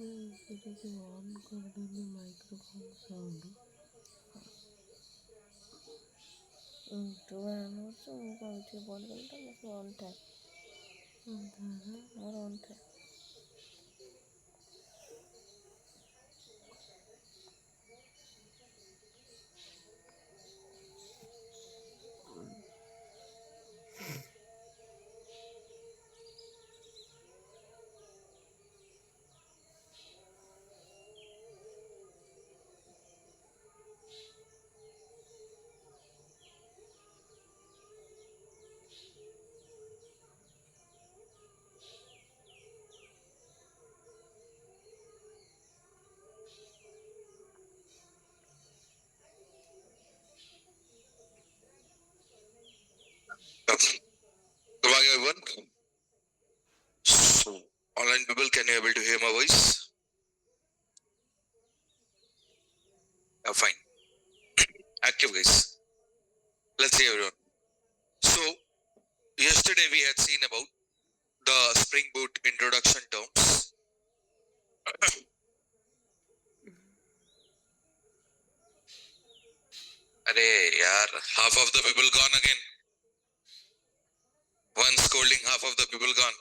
ଏଇଟାକୁ ଅନ୍ କରିଦେଲି microphone sound. ତୁ ଆଣୁଛୁ ମୁଁ କହୁଛି ବନ୍ଦ କରିଦେଲି ତ ମୋର ଅନ୍ ଥାଏ। ମୋର ଅନ୍ ଥାଏ। Okay. Good morning, everyone. So, online people, can you able to hear my voice? Fine. Active, guys. Let's see, everyone. So, yesterday we had seen about the Spring Boot introduction terms. Arey, yaar, half of the people gone again. One scolding, half of the people gone.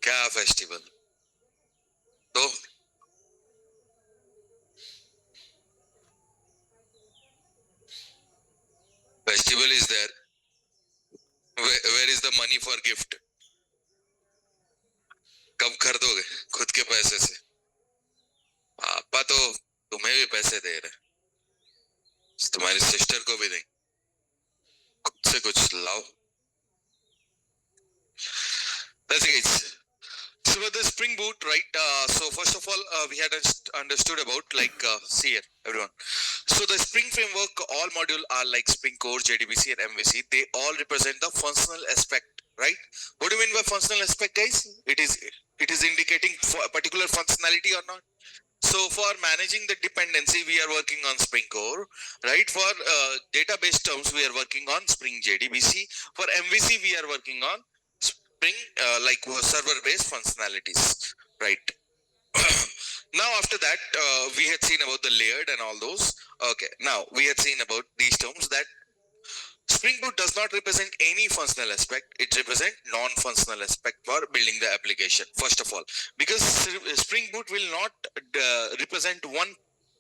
Kya festival? So, festival is there. Where is the money for gift? कब खरीदोगे खुद के पैसे से? पापा तो तुम्हें भी पैसे दे रहे, तुम्हारी सिस्टर को भी देंगे, खुद से कुछ लाओ. That's it. So with the Spring Boot, right? So first of all, we had understood about see here, everyone. So the Spring framework, all module are like Spring Core, JDBC, and MVC. They all represent the functional aspect, right? What do you mean by functional aspect, guys? It is indicating for a particular functionality or not. So for managing the dependency, we are working on Spring Core, right? For database terms, we are working on Spring JDBC. For MVC, we are working on Spring server-based functionalities, right? Now after that, we had seen about the layered and all those. Okay, now we had seen about these terms that Spring Boot does not represent any functional aspect. It represents non-functional aspect for building the application, first of all. Because Spring Boot will not represent one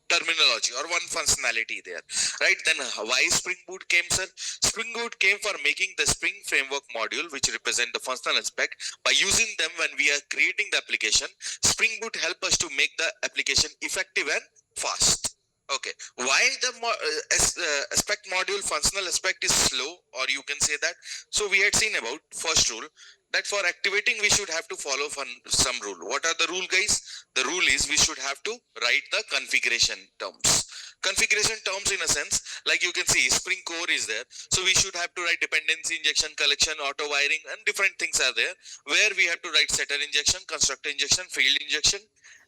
terminology or one functionality there, right? Then why Spring Boot came, sir? Spring Boot came for making the Spring Framework module, which represent the functional aspect. By using them when we are creating the application, Spring Boot help us to make the application effective and fast. Okay, why the aspect module functional aspect is slow, or you can say that. So we had seen about first rule that for activating we should have to follow some rule. What are the rule, guys? The rule is we should have to write the configuration terms. Configuration terms in a sense, like you can see Spring Core is there, so we should have to write dependency injection, collection, auto wiring, and different things are there where we have to write setter injection, constructor injection, field injection,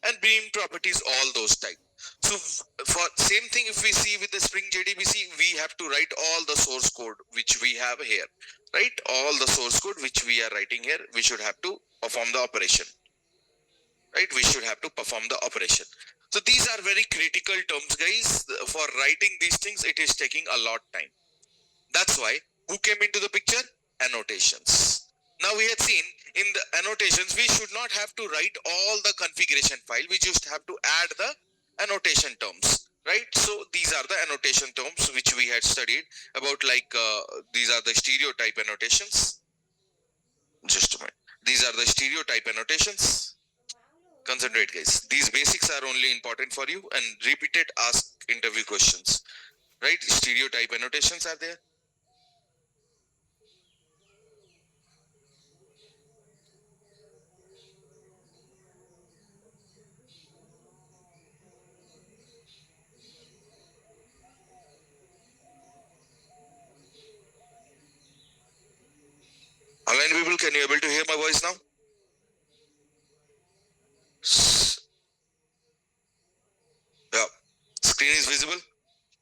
and beam properties, all those type. So for same thing, if we see with the Spring JDBC, we have to write all the source code which we have here, right? All the source code which we are writing here, we should have to perform the operation, right? We should have to perform the operation. So these are very critical terms, guys. For writing these things, it is taking a lot time. That's why who came into the picture? Annotations. Now we had seen in the annotations, we should not have to write all the configuration file. We just have to add the annotation terms, right? So these are the annotation terms which we had studied about, these are the stereotype annotations. Just a minute. These are the stereotype annotations. Concentrate, guys. These basics are only important for you, and repeated ask interview questions, right? Stereotype annotations are there. Online people, can you able to hear my voice now? Yeah. Screen is visible.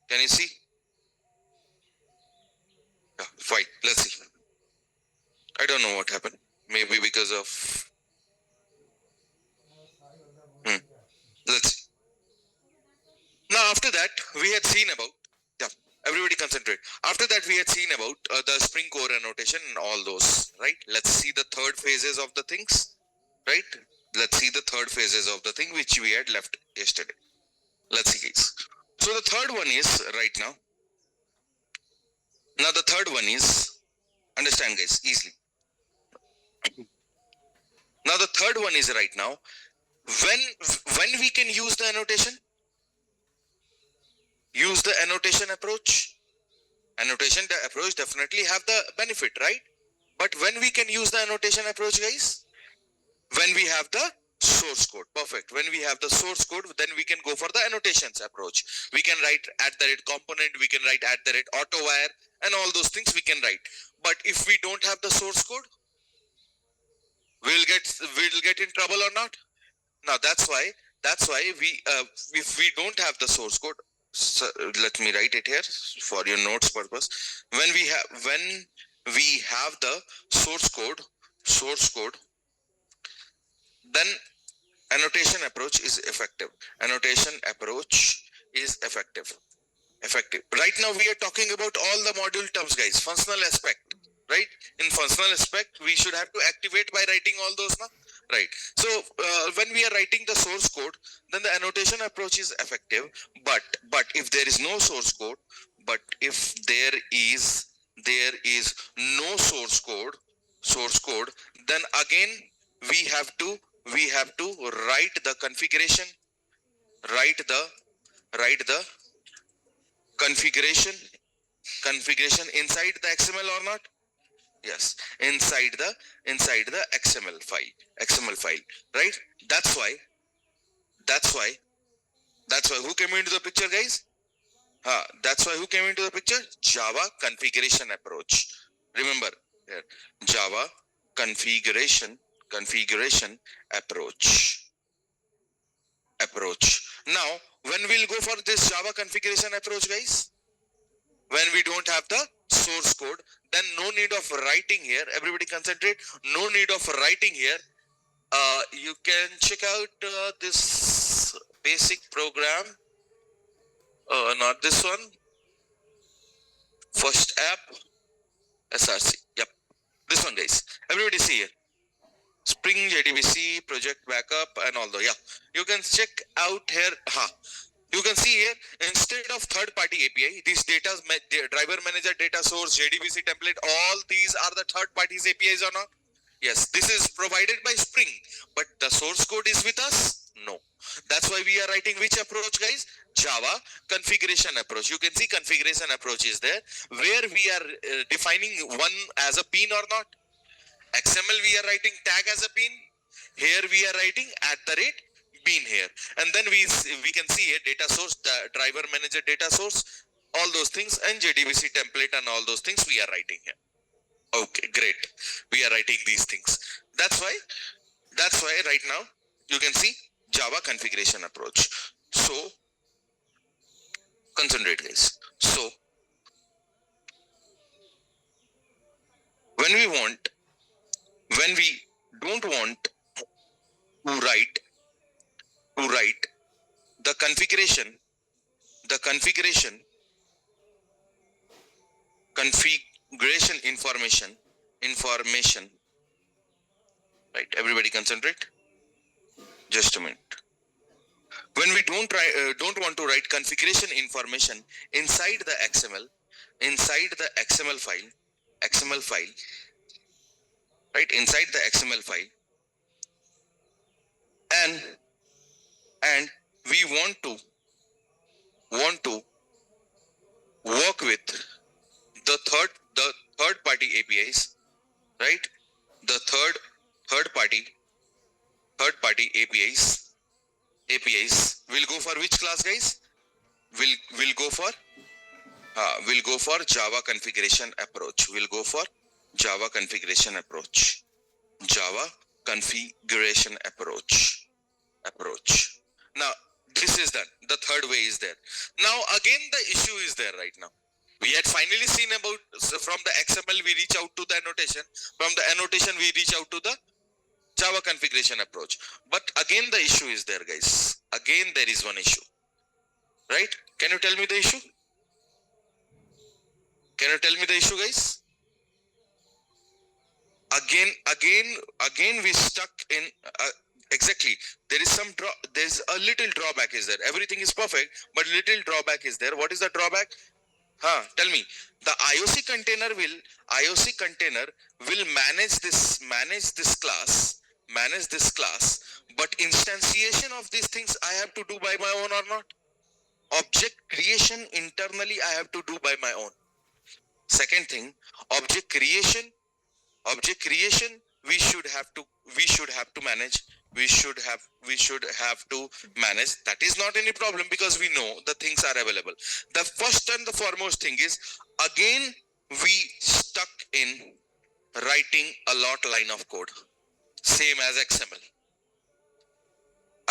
Can you see? Yeah, fine. Let's see. I don't know what happened. Maybe because of after that, we had seen about, yeah, everybody concentrate. After that, we had seen about the Spring Core annotation and all those, right? Let's see the third phases of the things, right? Let's see the third phases of the thing which we had left yesterday. Let's see, guys. So the third one is right now. Now the third one is, understand, guys, easily. Now the third one is right now. When we can use the annotation? Use the annotation approach. Annotation approach definitely have the benefit, right? But when we can use the annotation approach, guys? When we have the source code. Perfect. When we have the source code, then we can go for the annotations approach. We can write @component, we can write @autowire, and all those things we can write. But if we don't have the source code, we'll get in trouble or not? Now that's why we if we don't have the source code, so let me write it here for your notes purpose. When we have the source code, then annotation approach is effective. Annotation approach is effective. Right now we are talking about all the module terms, guys. Functional aspect, right? In functional aspect, we should have to activate by writing all those now. Right. So when we are writing the source code, then the annotation approach is effective. But if there is no source code, no source code, then again we have to write the configuration, write the configuration inside the XML or not? Yes, inside the XML file, right? That's why who came into the picture, guys? That's why who came into the picture? Java configuration approach. Remember here, Java configuration approach. Now, when we'll go for this Java configuration approach, guys? When we don't have the source code, then no need of writing here. Everybody concentrate. No need of writing here. You can check out this basic program. Not this one. First app, SRC. Yep, this one, guys. Everybody see here. Spring JDBC project backup and all that. Yeah, you can check out here. You can see here, instead of third-party API, these driver manager, data source, JDBC template, all these are the third parties APIs or not? Yes, this is provided by Spring, but the source code is with us? No. That's why we are writing which approach, guys? Java configuration approach. You can see configuration approach is there, where we are defining one as a bean or not. XML we are writing tag as a bean. Here we are writing @bean here, and then we can see here data source, the driver manager data source, all those things, and JDBC template and all those things we are writing here. Okay, great. We are writing these things. That's why right now you can see Java configuration approach. So concentrate, guys. So when we don't want to write the configuration information, right? Everybody concentrate. Just a minute. When we don't want to write configuration information inside the XML file, right? Inside the XML file, and we want to work with the third party APIs, right? The third party APIs will go for which class, guys? We'll go for Java configuration approach. We'll go for Java configuration approach. Now this is done. The third way is there. Now again the issue is there right now. We had finally seen about, so from the XML we reach out to the annotation. From the annotation we reach out to the Java configuration approach. But again the issue is there, guys. Again there is one issue, right? Can you tell me the issue? Can you tell me the issue, guys? Again we stuck in exactly. There is some there's a little drawback is there. Everything is perfect, but little drawback is there. What is the drawback? Tell me. The IOC container will manage this class, but instantiation of these things I have to do by my own or not? Object creation internally I have to do by my own. Second thing, object creation we should have to manage. We should have to manage. That is not any problem because we know the things are available. The first and the foremost thing is, again we stuck in writing a lot line of code, same as XML.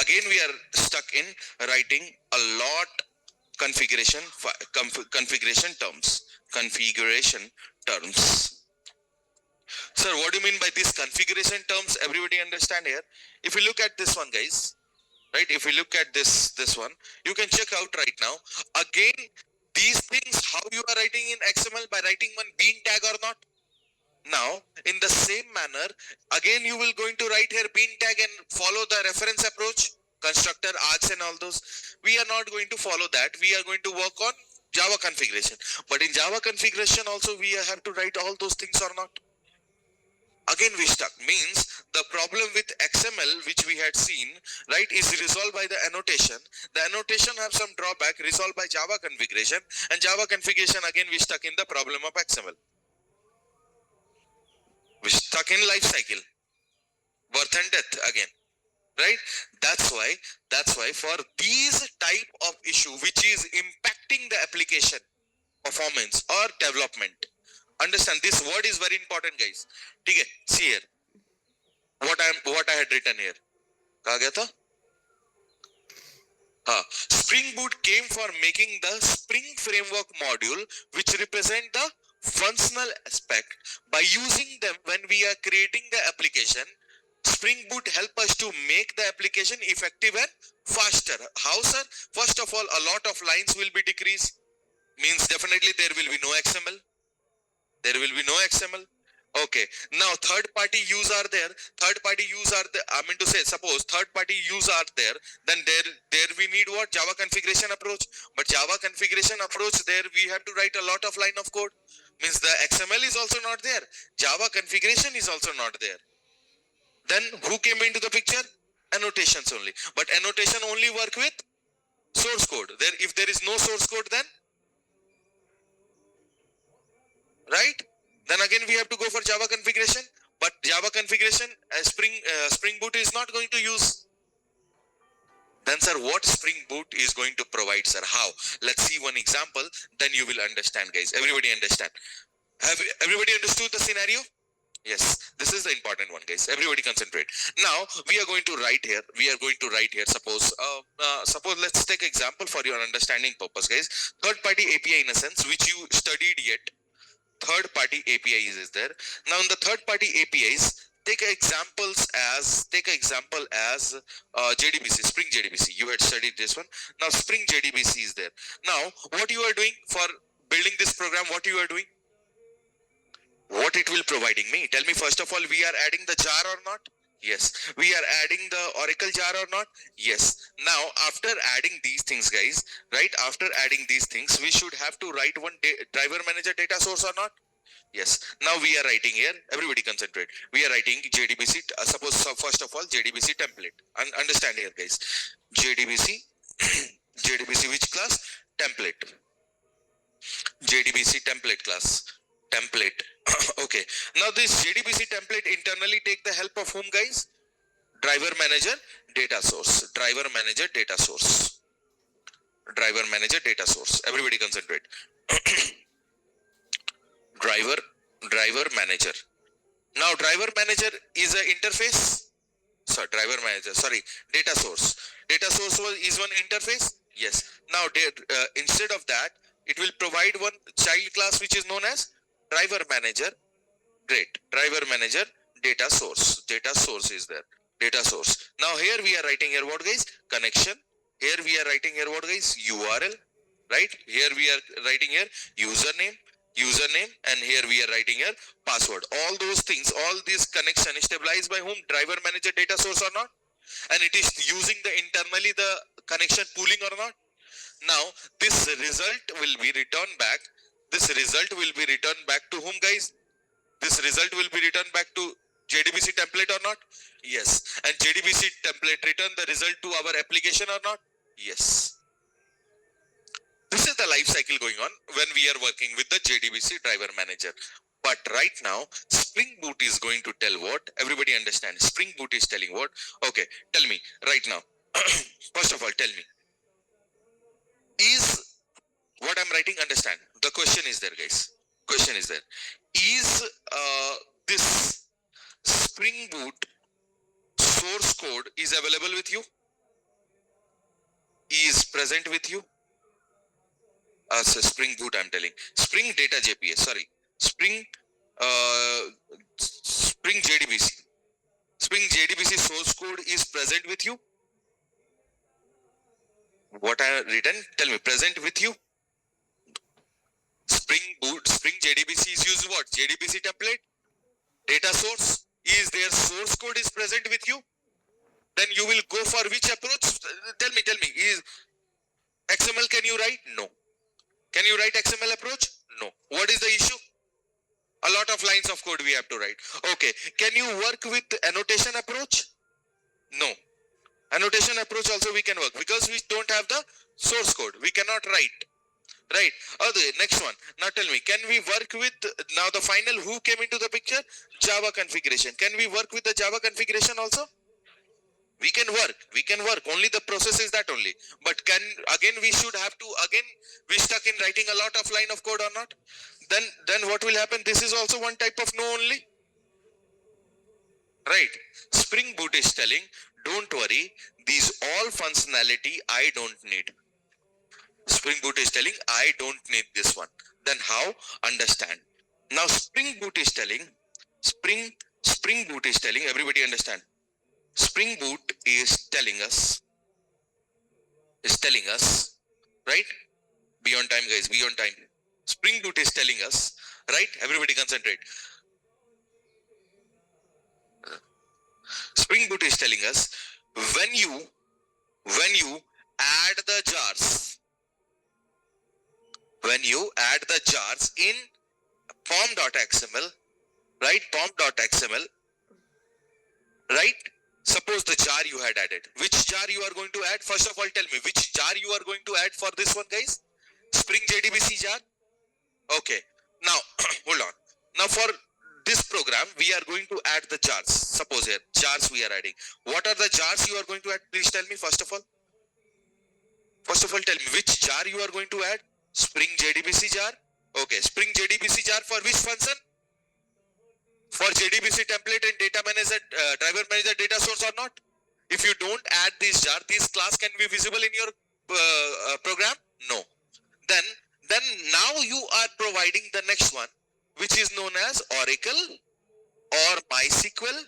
Again we are stuck in writing a lot configuration terms. Sir, what do you mean by these configuration terms? Everybody understand here? If you look at this one, guys, right? If you look at this one, you can check out right now. Again, these things, how you are writing in XML by writing one bean tag or not? Now, in the same manner, again you will going to write here bean tag and follow the reference approach, constructor, args and all those. We are not going to follow that. We are going to work on Java configuration. But in Java configuration also, we have to write all those things or not? Again we stuck. Means the problem with XML which we had seen, right, is resolved by the annotation. The annotation have some drawback resolved by Java configuration, and Java configuration again we stuck in the problem of XML. We stuck in life cycle, birth and death again, right? That's why for these type of issue which is impacting the application performance or development, understand this word is very important, guys. Okay, see here what I had written here. कहा गया था? Spring Boot came for making the Spring Framework module which represent the functional aspect. By using them when we are creating the application, Spring Boot help us to make the application effective and faster. How, sir? First of all, a lot of lines will be decreased. Means definitely there will be no XML. There will be no XML. Okay. Now third-party use are there. I mean to say, suppose third-party use are there, then there we need what? Java configuration approach. But Java configuration approach, there we have to write a lot of line of code. Means the XML is also not there. Java configuration is also not there. Then who came into the picture? Annotations only. But annotation only work with source code. If there is no source code, then right? Then again we have to go for Java configuration. But Java configuration, Spring Boot is not going to use. Then, sir, what Spring Boot is going to provide, sir? How? Let's see one example. Then you will understand, guys. Everybody understand? Have everybody understood the scenario? Yes, this is the important one, guys. Everybody concentrate. Now we are going to write here. Suppose let's take example for your understanding purpose, guys. Third-party API in a sense which you studied yet. Third-party APIs is there. Now in the third-party APIs, take example as JDBC, Spring JDBC. You had studied this one. Now Spring JDBC is there. Now what you are doing for building this program? What you are doing? What it will providing me? Tell me first of all, we are adding the jar or not? Yes. We are adding the Oracle jar or not? Yes. Now, after adding these things, guys, right? After adding these things, we should have to write one driver manager data source or not? Yes. Now we are writing here. Everybody concentrate. We are writing JDBC. First of all, JDBC template. Understand here, guys. JDBC. JDBC which class? Template. JDBC template class. Template. Okay. Now this JDBC template internally take the help of whom, guys? Driver manager data source. Driver manager data source. Driver manager data source. Everybody concentrate. Driver manager. Now driver manager is an interface. Data source. Data source is one interface. Yes. Now instead of that, it will provide one child class which is known as driver manager. Great. Driver manager data source. Data source is there. Data source. Now here we are writing here what, guys? Connection Here we are writing here what guys? URL, right? Here we are writing here username, and here we are writing here password. All those things, all these connection is stabilized by whom? Driver manager data source or not? And it is using the internally the connection pooling or not? Now this result will be returned back. This result will be returned back to whom guys? This result will be returned back to JDBC template or not? Yes. And JDBC template return the result to our application or not? Yes. This is the life cycle going on when we are working with the JDBC driver manager. But right now, Spring Boot is going to tell what? Everybody understands. Spring Boot is telling what? Okay, tell me right now. First of all, tell me. Is what I'm writing understand? The question is there, guys. Question is there. Is this Spring Boot source code is available with you? Is present with you? So Spring Boot, I'm telling. Spring Data JPS, sorry. Spring JDBC. Spring JDBC source code is present with you? What I have written, tell me, present with you? Spring Boot, Spring JDBC is used what? JDBC template? Data source? Is their source code is present with you? Then you will go for which approach? Tell me, is XML can you write? No. Can you write XML approach? No. What is the issue? A lot of lines of code we have to write. Okay. Can you work with annotation approach? No. Annotation approach also we can work because we don't have the source code. We cannot write. Right. Okay, next one. Now tell me, can we work with, now the final who came into the picture? Java configuration. Can we work with the Java configuration also? We can work. Only the process is that only. But we should have to, we stuck in writing a lot of line of code or not? Then what will happen? This is also one type of no only. Right. Spring Boot is telling, don't worry, these all functionality I don't need. Spring Boot is telling, I don't need this one. Then how? Understand. Now Spring Boot is telling, everybody understand. Spring Boot is telling us, right? Be on time, guys, be on time. Spring Boot is telling us, right? Everybody concentrate. Spring Boot is telling us, when you add the jars, in pom.xml, right? Pom.xml, right? Suppose the jar you had added. Which jar you are going to add? First of all, tell me which jar you are going to add for this one, guys? Spring JDBC jar. Okay. Now, hold on. Now for this program, we are going to add the jars. Suppose here, jars we are adding. What are the jars you are going to add? Please tell me first of all. Tell me which jar you are going to add? Spring JDBC jar. Okay. Spring JDBC jar for which function? For JDBC template and data manager, driver manager data source or not? If you don't add this jar, this class can be visible in your program? No. Then now you are providing the next one, which is known as Oracle or MySQL,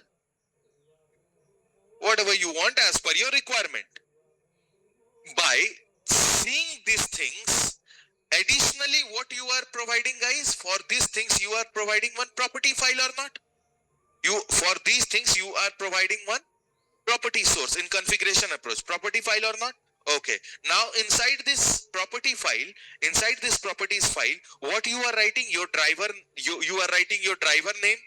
whatever you want as per your requirement. By seeing these things, additionally, what you are providing, guys, for these things you are providing one property file or not? For these things you are providing one property source in configuration approach. Property file or not? Okay. Now inside this properties file, what you are writing? Your driver, you are writing your driver name,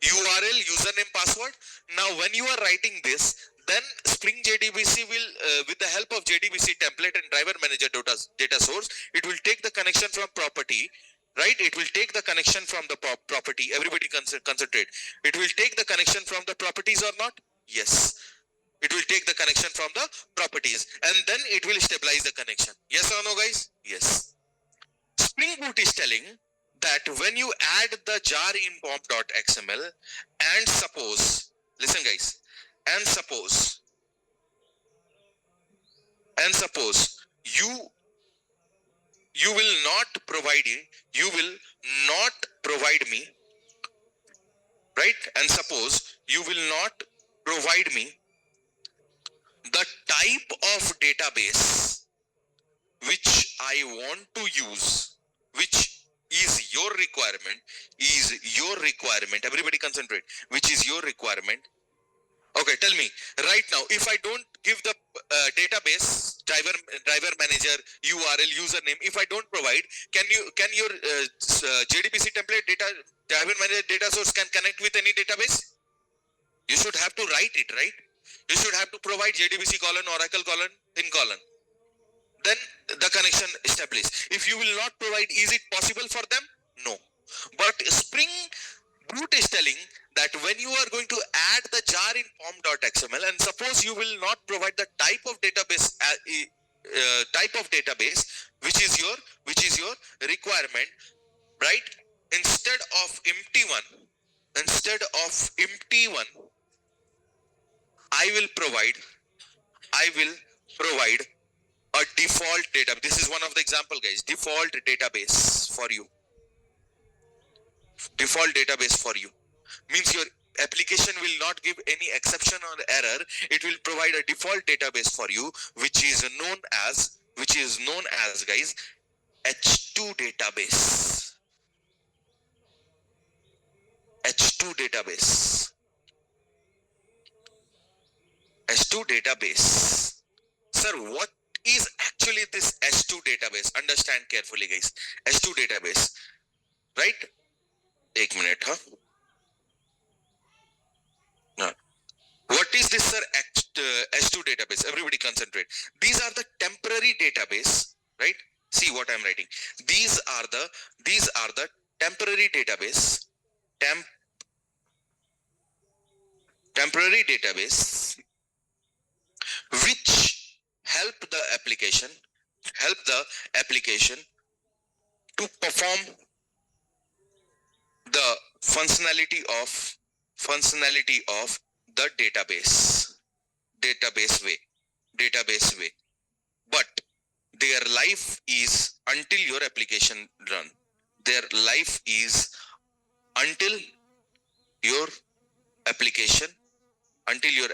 URL, username, password. Now when you are writing this, then Spring JDBC will, with the help of JDBC template and driver manager data source, it will take the connection from property, right? It will take the connection from the property. Everybody concentrate. It will take the connection from the properties or not? Yes. It will take the connection from the properties and then it will stabilize the connection. Yes or no, guys? Yes. Spring Boot is telling that when you add the jar in pom.xml and suppose, listen guys, and suppose you will not provide me, right? And suppose you will not provide me the type of database which I want to use, which is your requirement. Everybody concentrate. Which is your requirement? Okay, tell me right now. If I don't give the database driver manager URL username, if I don't provide, can your JDBC template driver manager data source can connect with any database? You should have to write it, right? You should have to provide JDBC colon Oracle colon in colon. Then the connection established. If you will not provide, is it possible for them? No. But Spring Boot is telling that when you are going to add the jar in pom.xml, and suppose you will not provide the type of database which is your requirement, right? Instead of empty one, I will provide a default database. This is one of the example, guys. Default database for you. Default database for you means your application will not give any exception or error. It will provide a default database for you, which is known as guys, H2 database. H2 database. H2 database. Sir, what is actually this H2 database? Understand carefully, guys. H2 database, right? एक minute, huh? No. What is this, sir? H2 database. Everybody concentrate. These are the temporary database, right? See what I'm writing. These are the temporary database. Temporary database which help the application to perform the functionality of the database way, but their life is until your application run. Their life is until your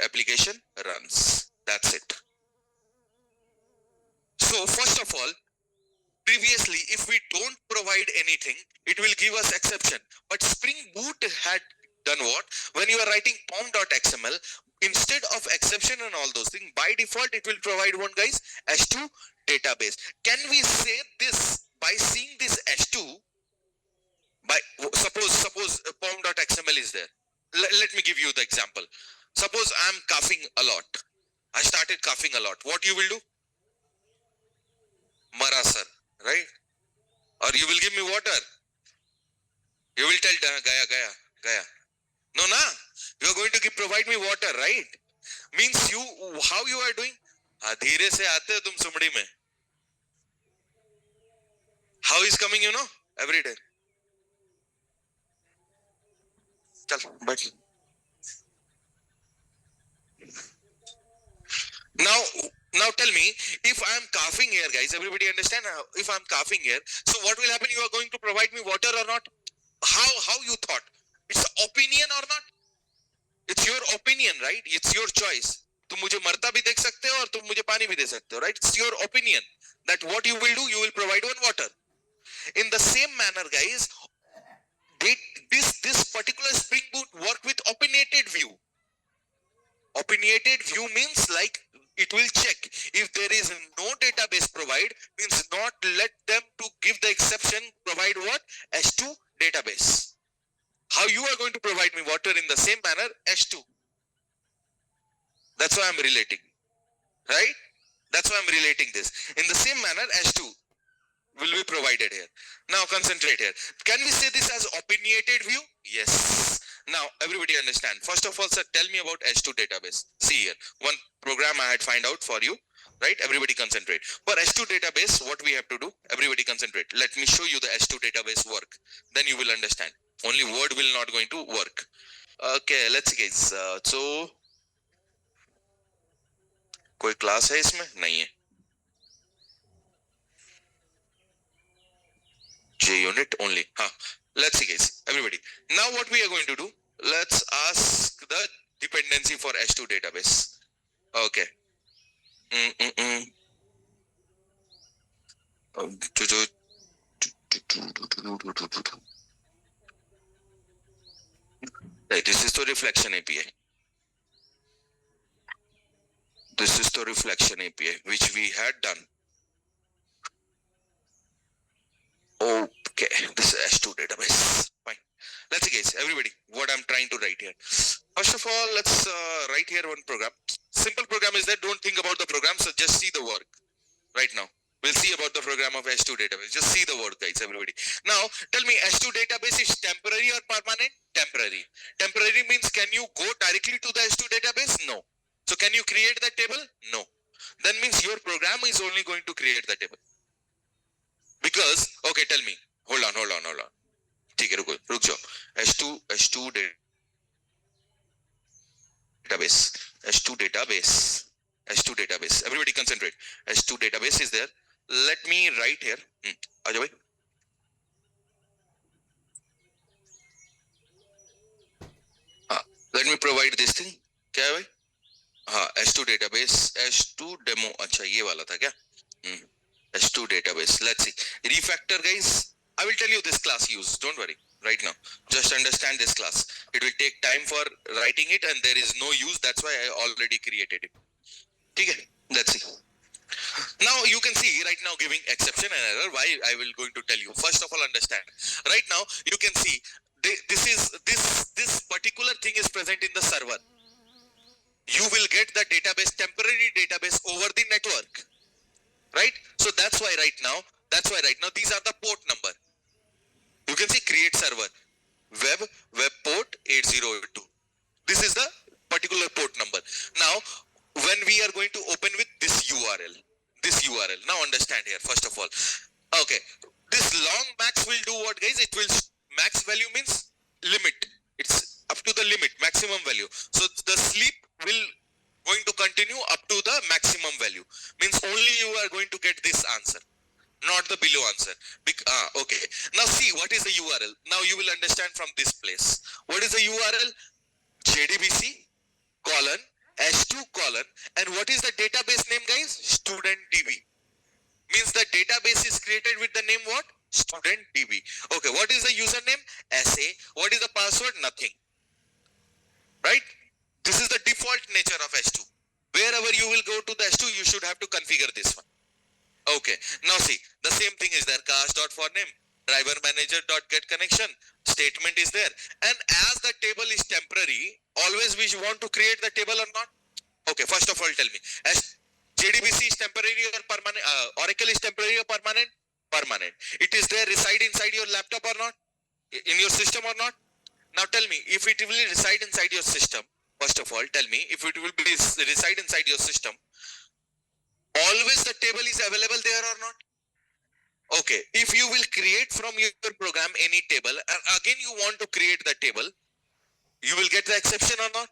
application runs. That's it. So first of all, previously, if we don't provide anything, it will give us exception. But Spring Boot had done what? When you are writing pom.xml, instead of exception and all those things, by default, it will provide one, guys, H2 database. Can we say this by seeing this H2? By suppose pom.xml is there. Let me give you the example. Suppose I'm coughing a lot. I started coughing a lot. What you will do? Mara sir, right? Or you will give me water. You will tell Gaya. No, you are going to provide me water, right? Means how you are doing? Dheere se aate ho tum sumdi mein. How is coming, every day. Chal, baith. Now tell me, if I am coughing here, guys, everybody understand? If I am coughing here, so what will happen? You are going to provide me water or not? How you thought? It's opinion or not? It's your opinion, right? It's your choice. तुम मुझे मरता भी देख सकते हो और तुम मुझे पानी भी दे सकते हो, right? It's your opinion that what you will do, you will provide one water. In the same manner, guys, this particular Spring Boot work with opinionated view. Opinionated view means like it will check if there is no database provide, means not let them to give the exception, provide what? H2 database. How you are going to provide me water in the same manner? H2. That's why I'm relating, right? That's why I'm relating this. In the same manner, H2 will be provided here. Now concentrate here. Can we say this as opinionated view? Yes. Now everybody understand. First of all, sir, tell me about H2 database. See here, one program I had find out for you, right? Everybody concentrate. For H2 database, what we have to do? Everybody concentrate. Let me show you the H2 database work. Then you will understand. Only word will not going to work. Okay, let's see, guys. So कोई class है इसमें? नहीं है. JUnit only. Let's see, guys. Everybody. Now what we are going to do? Let's ask the dependency for H2 database. Okay. Right, this is the reflection API. This is the reflection API which we had done. Okay, this is S2 database. Fine. Let's see, guys. Everybody, what I'm trying to write here. First of all, let's write here one program. Simple program is that don't think about the program, so just see the work right now. We'll see about the program of S2 database. Just see the work, guys, everybody. Now, tell me, S2 database is temporary or permanent? Temporary. Temporary means can you go directly to the S2 database? No. So can you create the table? No. Then means your program is only going to create the table. Because, okay, tell me. Hold on. ठीक है रुक जाओ. S2 database. Everybody concentrate. S2 database is there. Let me write here. आजा भाई. Let me provide this thing. क्या है भाई? हाँ, S2 database, S2 demo. अच्छा ये वाला था क्या? S2 database. Let's see. Refactor, guys. I will tell you this class use. Don't worry. Right now, just understand this class. It will take time for writing it, and there is no use. That's why I already created it. Okay. Let's see. Now you can see right now giving exception and error. Why I will going to tell you. First of all, understand. Right now you can see this particular thing is present in the server. You will get the database, temporary database over the network, right? So that's why right now these are the port number. You can see create server, web port 8082. This is the particular port number. Now, when we are going to open with this URL, now understand here, first of all. Okay, this long max will do what, guys? It will, max value means limit. It's up to the limit, maximum value. So the sleep will going to continue up to the maximum value. Means only you are going to get this answer, not the below answer. Okay. Now see, what is the URL? Now you will understand from this place. What is the URL? JDBC colon S2 colon, and what is the database name, guys? Student DB. Means the database is created with the name what? Student DB. Okay, what is the username? SA. What is the password? Nothing. Right? This is the default nature of S2. Wherever you will go to the S2, you should have to configure this one. Okay. Now see, the same thing is there. Cast.forName, driver manager.get connection, statement is there. And as the table is temporary, always we want to create the table or not? Okay, first of all, tell me, as JDBC is temporary or permanent? Oracle is temporary or permanent? Permanent. It is there, reside inside your laptop or not? In your system or not? Now tell me, if it will reside inside your system, first of all, tell me, if it will be reside inside your system, always the table is available there or not? Okay, if you will create from your program any table, and again you want to create the table, you will get the exception or not?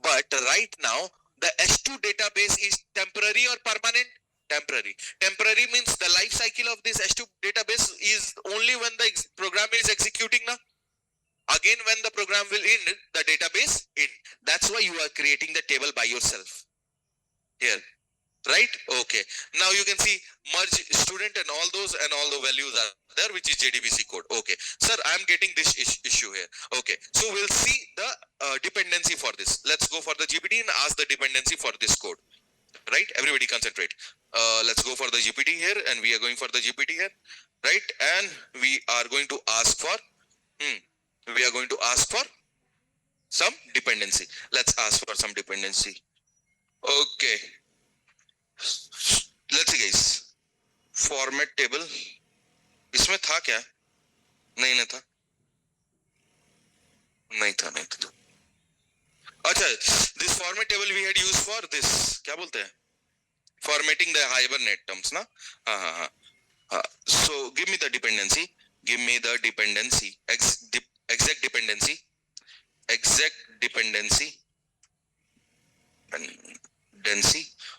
But right now, the S2 database is temporary or permanent? Temporary. Temporary means the life cycle of this S2 database is only when the program is executing now. Again, when the program will end, the database end. That's why you are creating the table by yourself. Here. Right? Okay. Now you can see merge student and all the values are there, which is JDBC code. Okay. Sir, I'm getting this issue here. Okay. So we'll see the dependency for this. Let's go for the GPT and ask the dependency for this code. Right? Everybody concentrate. Let's go for the GPT here, and we are going for the GPT here. Right? And we are going to ask for some dependency. Let's ask for some dependency. Okay. Let's see, guys. Format table. इसमें था क्या? नहीं था. नहीं था. अच्छा, this format table we had used for this. क्या बोलते हैं? Formatting the Hibernate terms, ना? हाँ. So give me the dependency. Exact dependency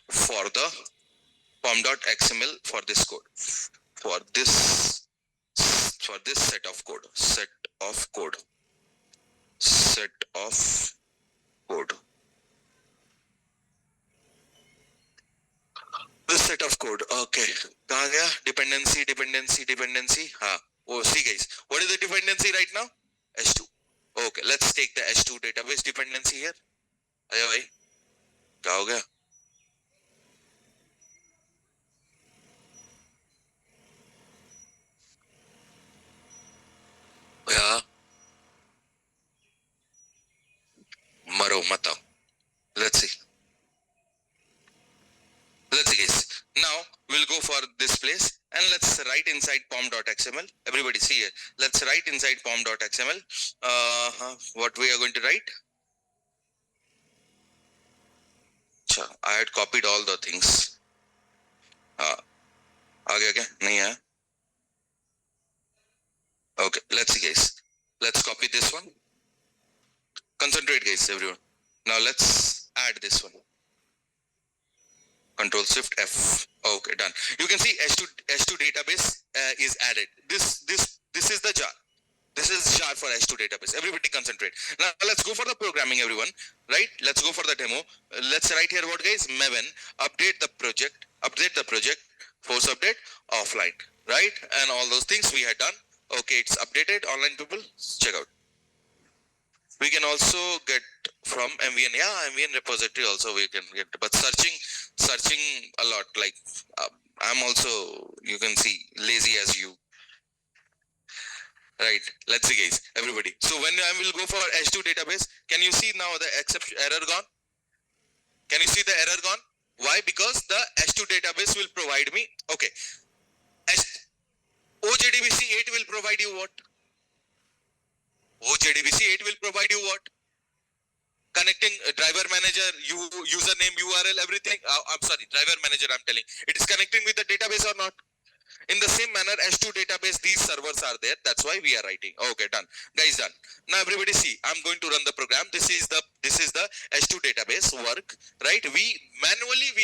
for the form.xml for this code, for this set of code. set of code. Okay. कहाँ गया? Dependency. हाँ. Oh, see guys. What is the dependency right now? S2. Okay. Let's take the S2 database dependency here. आया भाई. क्या हो गया? Yeah. मरो मत आओ. Let's see. Let's see guys. Now we'll go for this place and let's write inside pom.xml. Everybody see here. Let's write inside pom.xml. What we are going to write? I had copied all the things. आ गया क्या? नहीं है. Okay, let's see guys. Let's copy this one. Concentrate guys, everyone. Now let's add this one. Control Shift F. Okay, done. You can see S2 database is added. This is the jar. This is jar for S2 database. Everybody concentrate. Now let's go for the programming, everyone. Right? Let's go for the demo. Let's write here what guys? Maven. Update the project. Force update offline. Right? And all those things we had done. Okay, it's updated. Online people, check out. We can also get from MVN. Yeah, MVN repository also we can get. But searching a lot. Like I'm also, you can see, lazy as you. Right. Let's see, guys. Everybody. So when I will go for S2 database, can you see now the exception error gone? Can you see the error gone? Why? Because the S2 database will provide me. Okay. OJDBC 8 will provide you what? OJDBC 8 will provide you what? Connecting driver manager, username, URL, everything. I'm sorry, driver manager, I'm telling. It is connecting with the database or not? In the same manner, S2 database, these servers are there. That's why we are writing. Okay, done. Guys, done. Now everybody see, I'm going to run the program. This is the S2 database work, right? We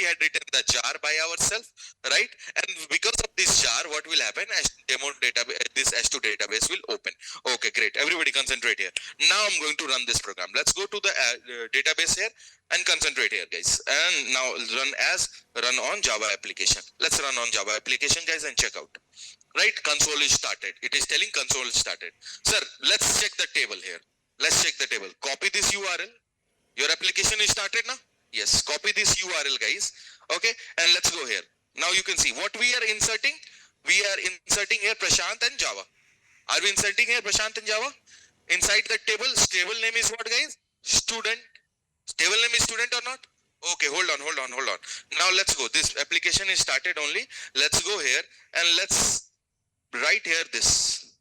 had written the jar by ourselves, right? And because of this jar, what will happen? Demo database, this S2 database will open. Okay, great. Everybody concentrate here. Now I'm going to run this program. Let's go to the database here and concentrate here, guys. And now run on Java application. Let's run on Java application, guys, and check out. Right, console is started. It is telling console is started. Sir, let's check the table here. Let's check the table. Copy this URL. Your application is started now? Yes, copy this URL, guys. Okay, and let's go here. Now you can see what we are inserting. We are inserting here Prashant and Java. Are we inserting here Prashant and Java? Inside the table name is what, guys? Student. Table name is student or not? Okay, hold on. Now let's go. This application is started only. Let's go here and let's write here this.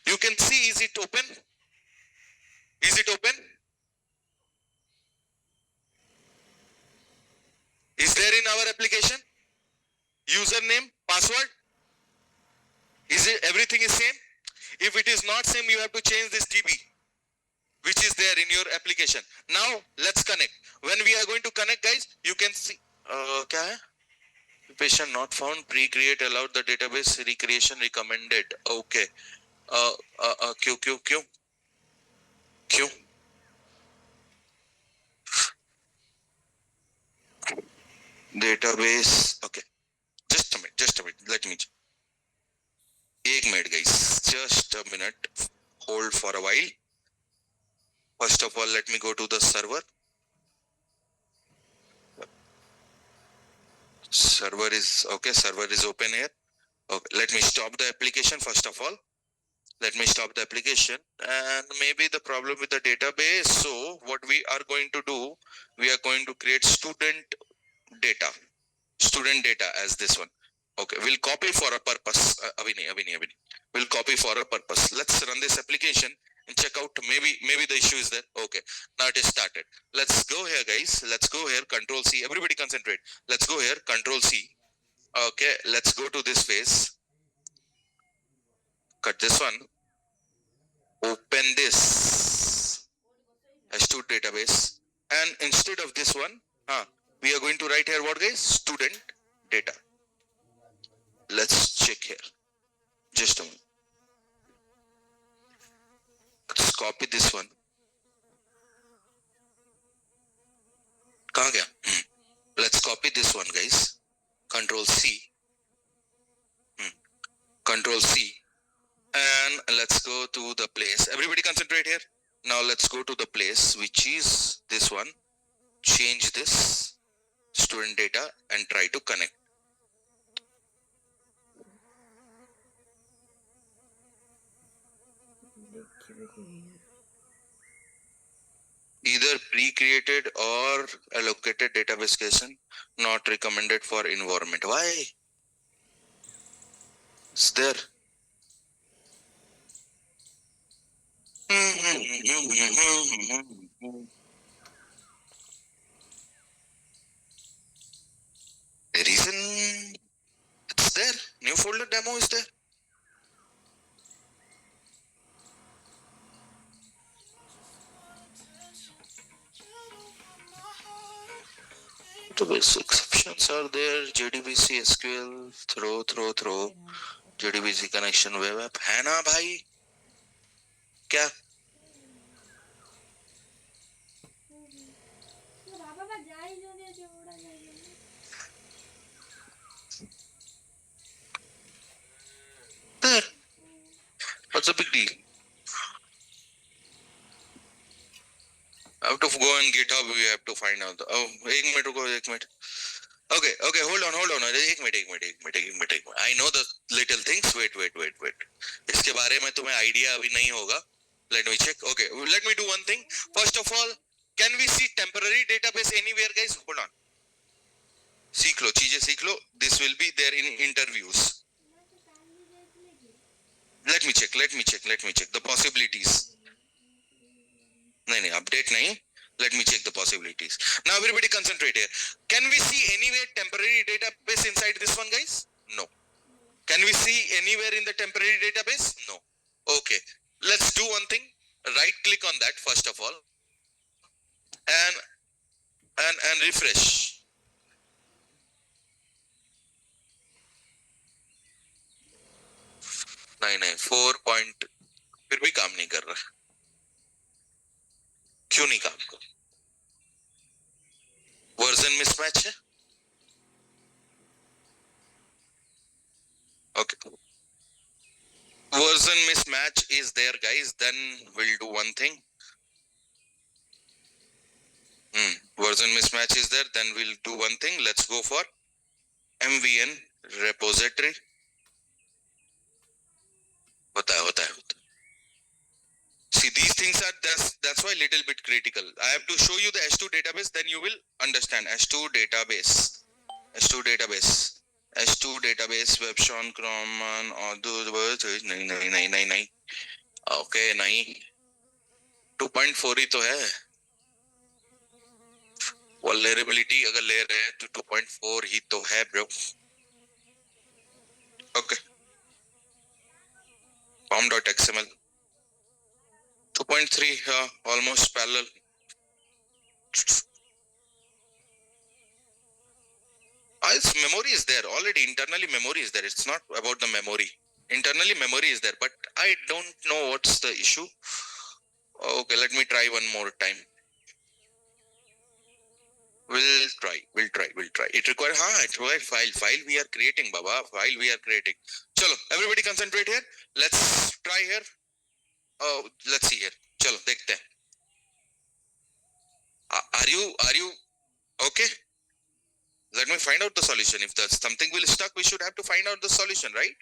You can see, is it open? Is it open? Is there in our application? Username, password? Is it everything is same? If it is not same, you have to change this DB, which is there in your application. Now let's connect. When we are going to connect, guys, you can see. क्या है? Patient not found. Pre-create allowed the database recreation recommended. Okay. क्यों? Database. Okay. Just a minute. Let me. 1 minute, guys. Just a minute. Hold for a while. First of all, let me go to the server. Server is open here. Okay, let me stop the application first of all. Let me stop the application, and maybe the problem with the database. So what we are going to do, we are going to create student data as this one. Okay, we'll copy for a purpose. Avini. We'll copy for a purpose. Let's run this application and check out. Maybe the issue is there. Okay, now it is started. Let's go here, guys. Let's go here. Control C. Everybody concentrate. Let's go here. Control C. Okay, let's go to this phase. Cut this one. Open this S2 database, and instead of this one, we are going to write here what, guys? Student data. Let's check here. Just a moment. Let's copy this one. कहाँ गया? Let's copy copy this one, guys. Control C. Control C. And let's go to the place. Everybody concentrate here. Now let's go to the place, which is this one. Change this student data and try to connect. Either pre-created or allocated database session not recommended for environment. Why? It's there. The reason it's there. New folder demo is there. Database exceptions are there. JDBC SQL throw. JDBC connection web app है ना भाई? क्या? There. What's the big deal? I have to go on GitHub. We have to find out. एक minute रुको, एक minute. Okay, hold on. एक minute. I know the little things. Wait. इसके बारे में तुम्हें idea अभी नहीं होगा. Let me check. Okay, let me do one thing. First of all, can we see temporary database anywhere, guys? Hold on. चीजें सीख लो. This will be there in interviews. Let me check the possibilities. नहीं, update नहीं. Let me check the possibilities. Now everybody concentrate here. Can we see anywhere temporary database inside this one, guys? No. Can we see anywhere in the temporary database? No. Okay. Let's do one thing. Right click on that first of all. And refresh. नहीं 4 point फिर भी काम नहीं कर रहा. क्यों नहीं काम कर? वर्जन मिसमैच है. Okay. Version mismatch is there, guys. Then we'll do one thing. Version mismatch is there. Then we'll do one thing. Let's go for MVN repository. होता है. See, these things are that's why little bit critical. I have to show you the S2 database, then you will understand. S2 database, Webshon, Chrome, all those words. नहीं. Okay, नहीं. 2.4 ही तो है. Vulnerability अगर ले रहे हैं तो 2.4 ही तो है, bro. Okay. Pom.xml. 2.3, almost parallel. Its memory is there already. Internally memory is there. It's not about the memory. Internally memory is there, but I don't know what's the issue. Okay, let me try one more time. We'll try. It requires file we are creating, Baba. File we are creating. Chalo, everybody concentrate here. Let's try here. Oh, let's see here. Chalo, dekhte hain. Are you okay? Let me find out the solution. If there's something will stuck, we should have to find out the solution, right?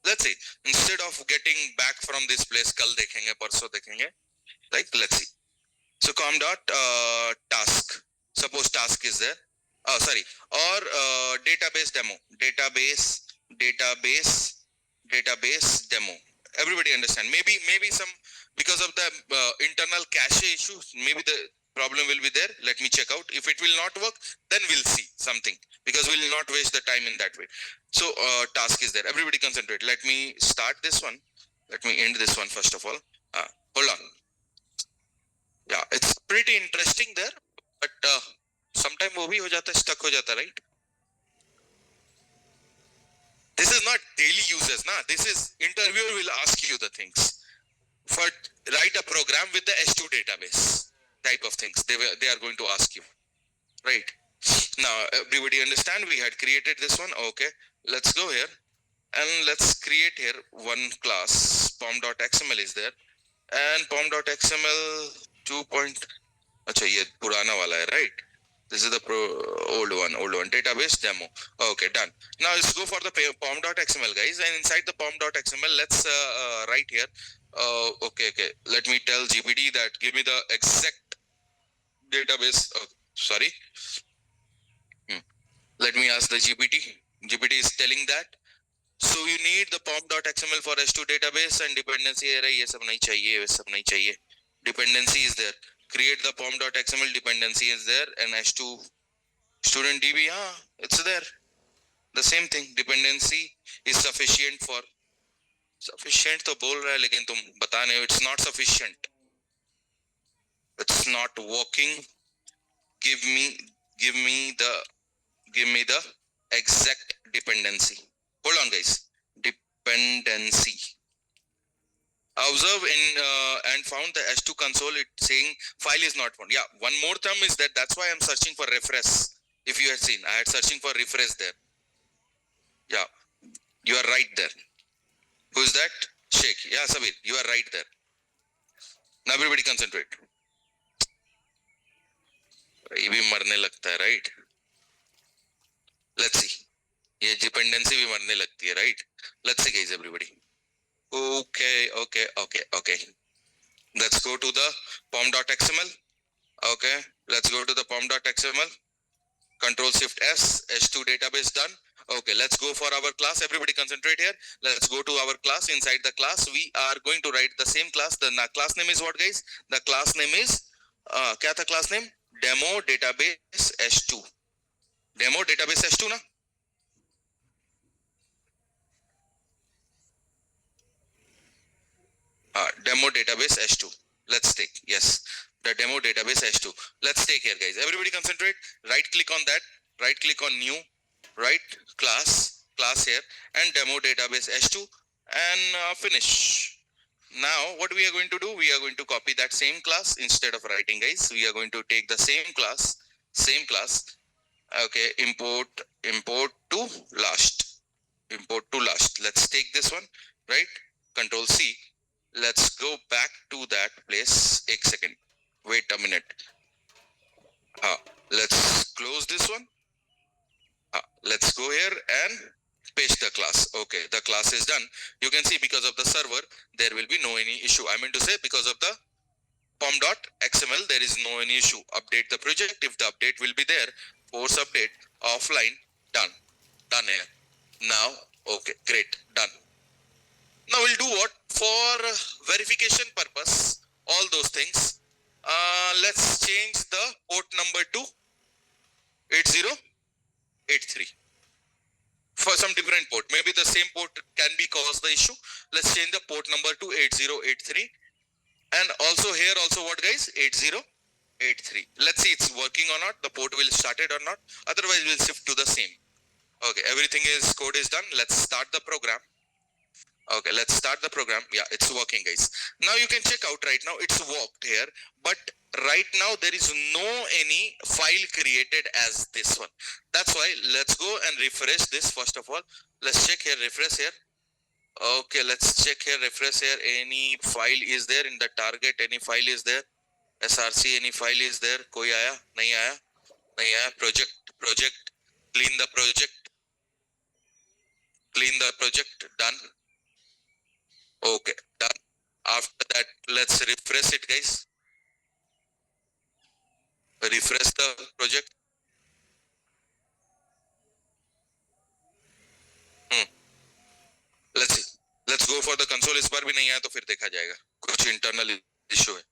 Let's see. Instead of getting back from this place, kal dekhenge, parso dekhenge. Like, let's see. So task. Suppose task is there. Oh, sorry. Or database demo. Database demo. Everybody understand? Maybe some because of the internal cache issue. Maybe the problem will be there. Let me check out. If it will not work, then we'll see something, because we'll not waste the time in that way. So task is there. Everybody concentrate. Let me start this one. Let me end this one first of all. Hold on. Yeah, it's pretty interesting there, but sometime wo bhi ho jata hai, stuck ho jata, right? This is not daily uses, na. This is interviewer will ask you the things. For write a program with the S2 database type of things. They are going to ask you, right? Now everybody understand we had created this one. Okay, let's go here and let's create here one class. Pom.xml is there and pom.xml 2. अच्छा ये पुराना वाला है, right? This is the old one, database demo. Okay, done. Now let's go for the pom.xml, guys. And inside the pom.xml, let's write here. Okay. Let me tell GPD that give me the exact database. Sorry. Let me ask the GPT. GPT is telling that. So you need the pom.xml for S2 database and dependency array. ये सब नहीं चाहिए, ये सब नहीं चाहिए. Dependency is there. Create the pom.xml dependency is there and S2 student DB, it's there. The same thing. Dependency is sufficient for. Sufficient तो बोल रहा है लेकिन तुम बता नहीं. It's not sufficient. It's not working. Give me the exact dependency. Hold on, guys. Dependency. Observe in and found the S2 console. It's saying file is not found. Yeah, one more term is that. That's why I'm searching for refresh. If you had seen, I had searching for refresh there. Yeah, you are right there. Who is that? Sheikh. Yeah, Sabir, you are right there. Now everybody concentrate. ये भी मरने लगता है, right? Let's see. ये dependency भी मरने लगती है, right? Let's see, guys, everybody. Okay. Let's go to the pom.xml. Okay, let's go to the pom.xml. Control Shift S, S2 database done. Okay, let's go for our class. Everybody concentrate here. Let's go to our class. Inside the class, we are going to write the same class. The class name is what, guys? The class name is, क्या था class name? Demo database S2. Demo database S2 ना? Demo database S2. Let's take, yes, the demo database S2. Let's take here, guys. Everybody concentrate. Right click on that. Right click on new. Right class here and demo database S2 and finish. Now what we are going to do? We are going to copy that same class. Instead of writing, guys, we are going to take the same class. Okay, import to last. Let's take this one, right? Control C. Let's go back to that place. एक second. Wait a minute. Let's close this one. Let's go here and paste the class. Okay, the class is done. You can see because of the server, there will be no any issue. I mean to say because of the pom.xml, there is no any issue. Update the project. If the update will be there, force update, offline, done here. Now, okay, great, done. Now we'll do what? For verification purpose, all those things, let's change the port number to 8083. For some different port, maybe the same port can be cause the issue. Let's change the port number to 8083. And also here also what, guys? 8083. Let's see it's working or not. The port will start it or not. Otherwise we'll shift to the same. Okay, everything is, code is done. Let's start the program. Okay, let's start the program. Yeah, it's working, guys. Now you can check out right now. It's worked here. But right now there is no any file created as this one. That's why let's go and refresh this first of all. Let's check here, refresh here. Okay, let's check here, refresh here. Any file is there in the target? Any file is there? SRC, any file is there? कोई आया? नहीं आया? नहीं आया? Project. Clean the project. Done. Okay, done. After that, let's refresh it, guys. Refresh the project. Let's see. Let's go for the console. इस बार भी नहीं आया तो फिर देखा जाएगा. कुछ internal issue है.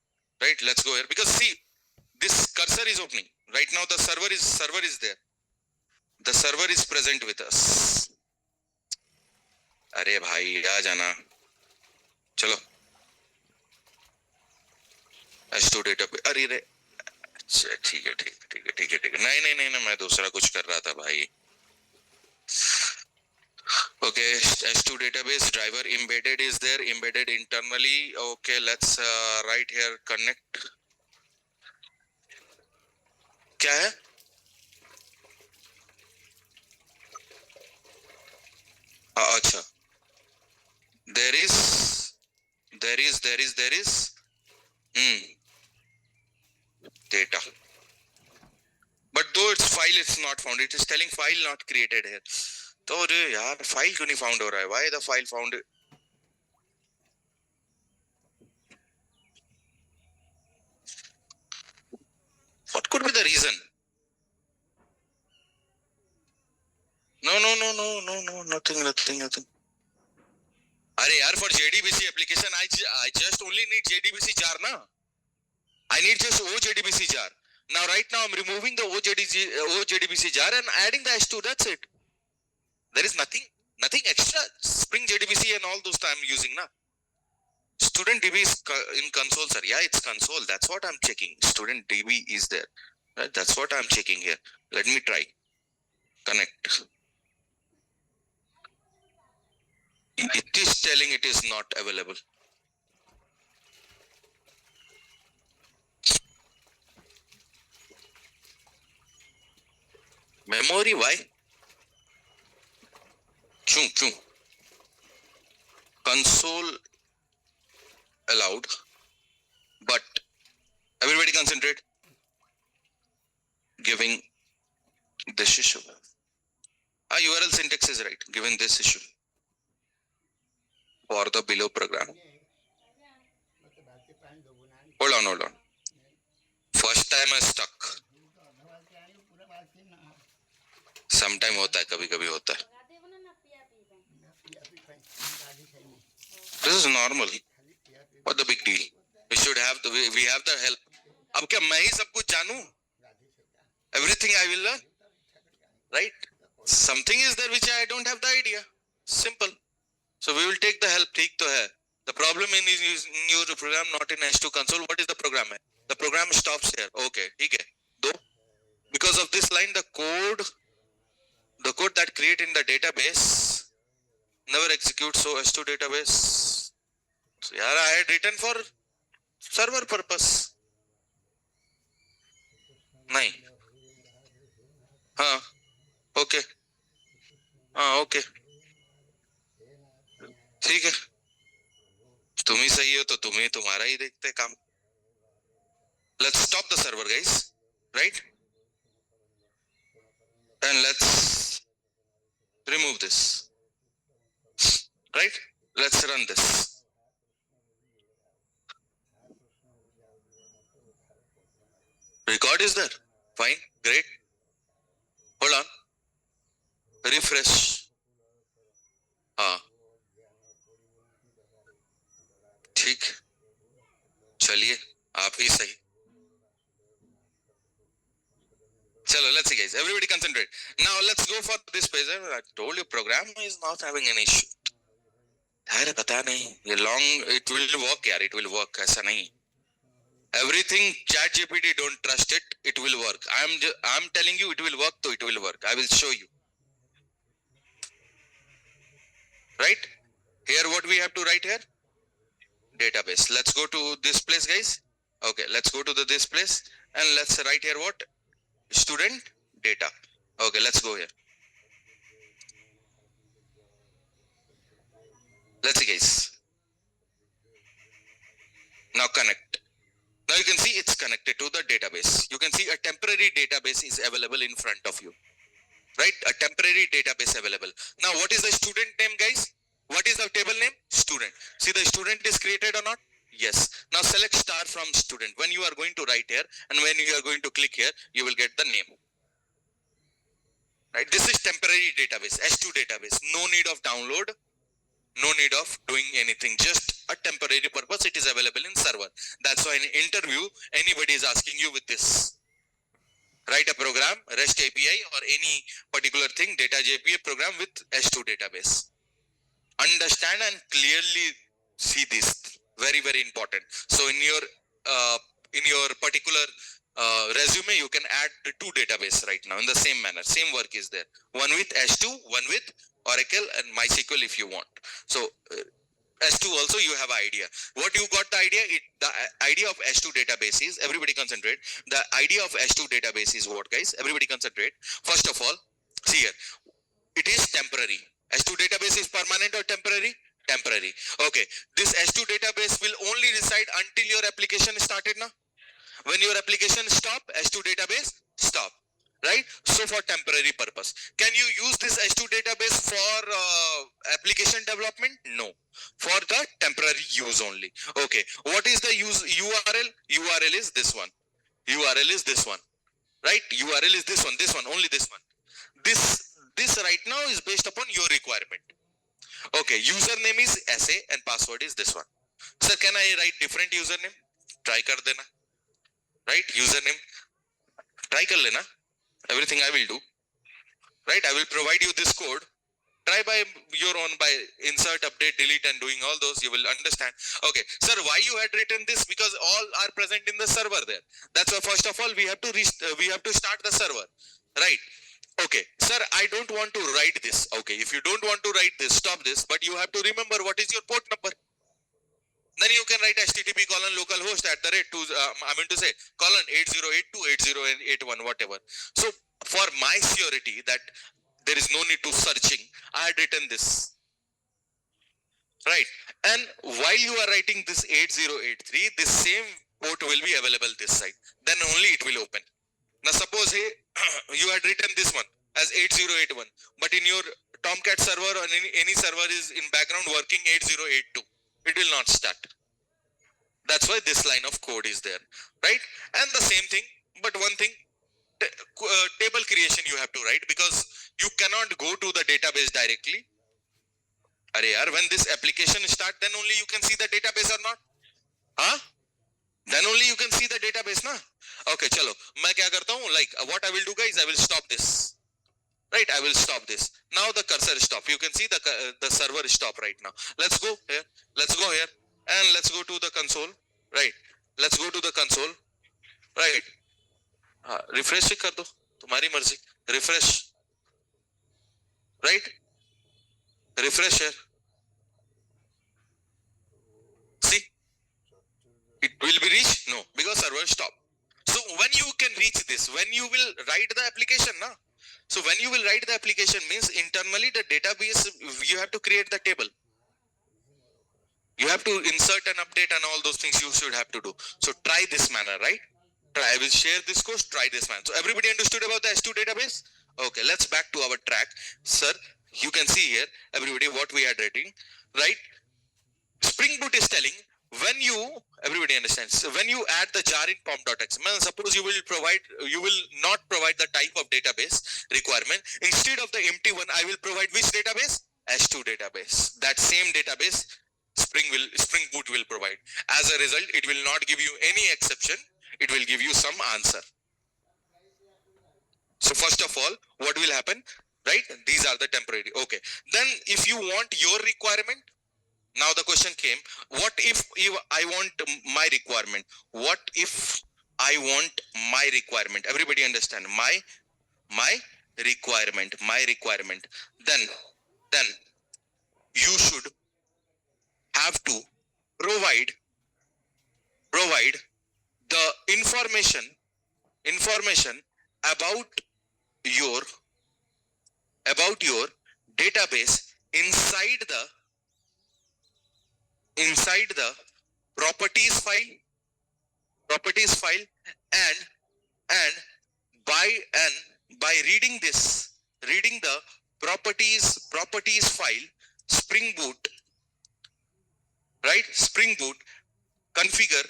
Right? Let's go here because see, this cursor is opening. Right now the server is there. The server is present with us. अरे भाई आ जाना. चलो. S2 database. अरे रे. अच्छा ठीक है. नहीं मैं दूसरा कुछ कर रहा था भाई. Okay, S2 database driver embedded is there, embedded internally. Okay, let's write here connect. क्या है? Acha. There is. Data. But though it's file, it's not found. It is telling file not created here. तो अरे यार file क्यों नहीं found हो रहा है? Why the file found? What could be the reason? No, nothing. अरे यार, for JDBC application, I just only need JDBC jar ना. I need just OJDBC jar. Now, right now, I'm removing the OJDBC jar and adding the S2. That's it. There is nothing extra. Spring JDBC and all those I'm using now. Student DB is in console, sir. Yeah, it's console. That's what I'm checking. Student DB is there. Right? That's what I'm checking here. Let me try. Connect. It is telling it is not available. Memory, why? Chum. Console allowed, but everybody concentrate. Giving this issue. URL syntax is right. Given this issue for the below program. Hold on. First time I stuck. Sometime होता है, कभी होता है. This is normal. What the big deal? We should have we have the help. अब क्या मैं ही सब कुछ जानूं? Everything I will learn, right? Something is there which I don't have the idea. Simple. So we will take the help. ठीक तो है. The problem is in your program, not in H2 console. What is the program? The program stops here. Okay, ठीक है. Though because of this line, the code that create in the database never executes. So S2 database. So yeah, I had written for server purpose. नहीं. हाँ. Okay. Okay. ठीक है. तुम ही सही हो तो तुम्हारा ही देखते काम. Let's stop the server, guys. Right? And let's remove this. Right? Let's run this. Record is there. Fine. Great. Hold on. Refresh. ठीक. चलिए, आप ही सही. Chalo, let's see, guys. Everybody concentrate. Now let's go for this page. I told you program is not having an issue. अरे पता नहीं. ये long it will work यार. It will work. ऐसा नहीं. Everything ChatGPT, don't trust it. It will work. I'm telling you it will work. So it will work. I will show you. Right? Here what we have to write here? Database. Let's go to this place, guys. Okay, let's go to this place and let's write here what? Student data. Okay, let's go here. Let's see, guys. Now connect. Now you can see it's connected to the database. You can see a temporary database is available in front of you. Right? A temporary database available. Now what is the student name, guys? What is the table name? Student. See, the student is created or not? Yes. Now select star from student. When you are going to write here and when you are going to click here, you will get the name. Right? This is temporary database, S2 database. No need of download. No need of doing anything. Just a temporary purpose. It is available in server. That's why in interview, anybody is asking you with this. Write a program, REST API or any particular thing, data JPA program with S2 database. Understand and clearly see this. Very, very important. So in your particular resume, you can add the two database right now in the same manner. Same work is there. One with S2, one with Oracle and MySQL if you want. So S2 also you have idea. What you got the idea? The idea of S2 database is, everybody concentrate. The idea of S2 database is what, guys? Everybody concentrate. First of all, see here. It is temporary. S2 database is permanent or temporary? Temporary. Okay. This S2 database will only reside until your application started now. When your application stop, S2 database stop. Right? So for temporary purpose. Can you use this S2 database for application development? No. For the temporary use only. Okay. What is the use URL? URL is this one. URL is this one. Right? URL is this one, only this one. This right now is based upon your requirement. Okay, username is SA and password is this one. Sir, can I write different username? Try kar dena. Right? Username. Try kar lena. Everything I will do. Right? I will provide you this code. Try by your own, by insert, update, delete and doing all those, you will understand. Okay, sir, why you had written this? Because all are present in the server there. That's why first of all we have to start the server. Right? Okay, sir, I don't want to write this. Okay, if you don't want to write this, stop this, but you have to remember what is your port number. Then you can write http:/localhost :80828081, whatever. So for my surety that there is no need to searching, I had written this. Right. And while you are writing this 8083, this same port will be available this side. Then only it will open. Now suppose you had written this one as 8081, but in your Tomcat server or any server is in background working 8082. It will not start. That's why this line of code is there, right? And the same thing, but one thing, table creation you have to write, because you cannot go to the database directly. When this application start, then only you can see the database or not? Huh? Then only you can see the database, na? Okay, chalo. मैं क्या करता हूँ? Like what I will do, guys, I will stop this. Right, I will stop this. Now the cursor stop. You can see the server stop right now. Let's go here. Let's go here. And let's go to the console. Right. Let's go to the console. Right. Refresh कर दो. तुम्हारी मर्जी. Refresh. Right. Refresh here. See. It will be reached? No. Because server stop. So when you can reach this, when you will write the application, na? So when you will write the application means internally the database, you have to create the table. You have to insert and update and all those things you should have to do. So try this manner, right? I will share this course, try this manner. So everybody understood about the S2 database? Okay, let's back to our track. Sir, you can see here, everybody, what we are writing, right? Spring Boot is telling, when you, everybody understands, so when you add the jar in pom.xml, suppose you will not provide the type of database requirement. Instead of the empty one, I will provide which database? S2 database. That same database Spring Boot will provide. As a result, it will not give you any exception. It will give you some answer. So first of all, what will happen? Right? These are the temporary. Okay. Then if you want your requirement, now the question came, what if I want my requirement? What if I want my requirement? Everybody understand? My requirement. Then you should have to provide the information about your database inside the properties file, and by reading the properties file, Spring Boot configure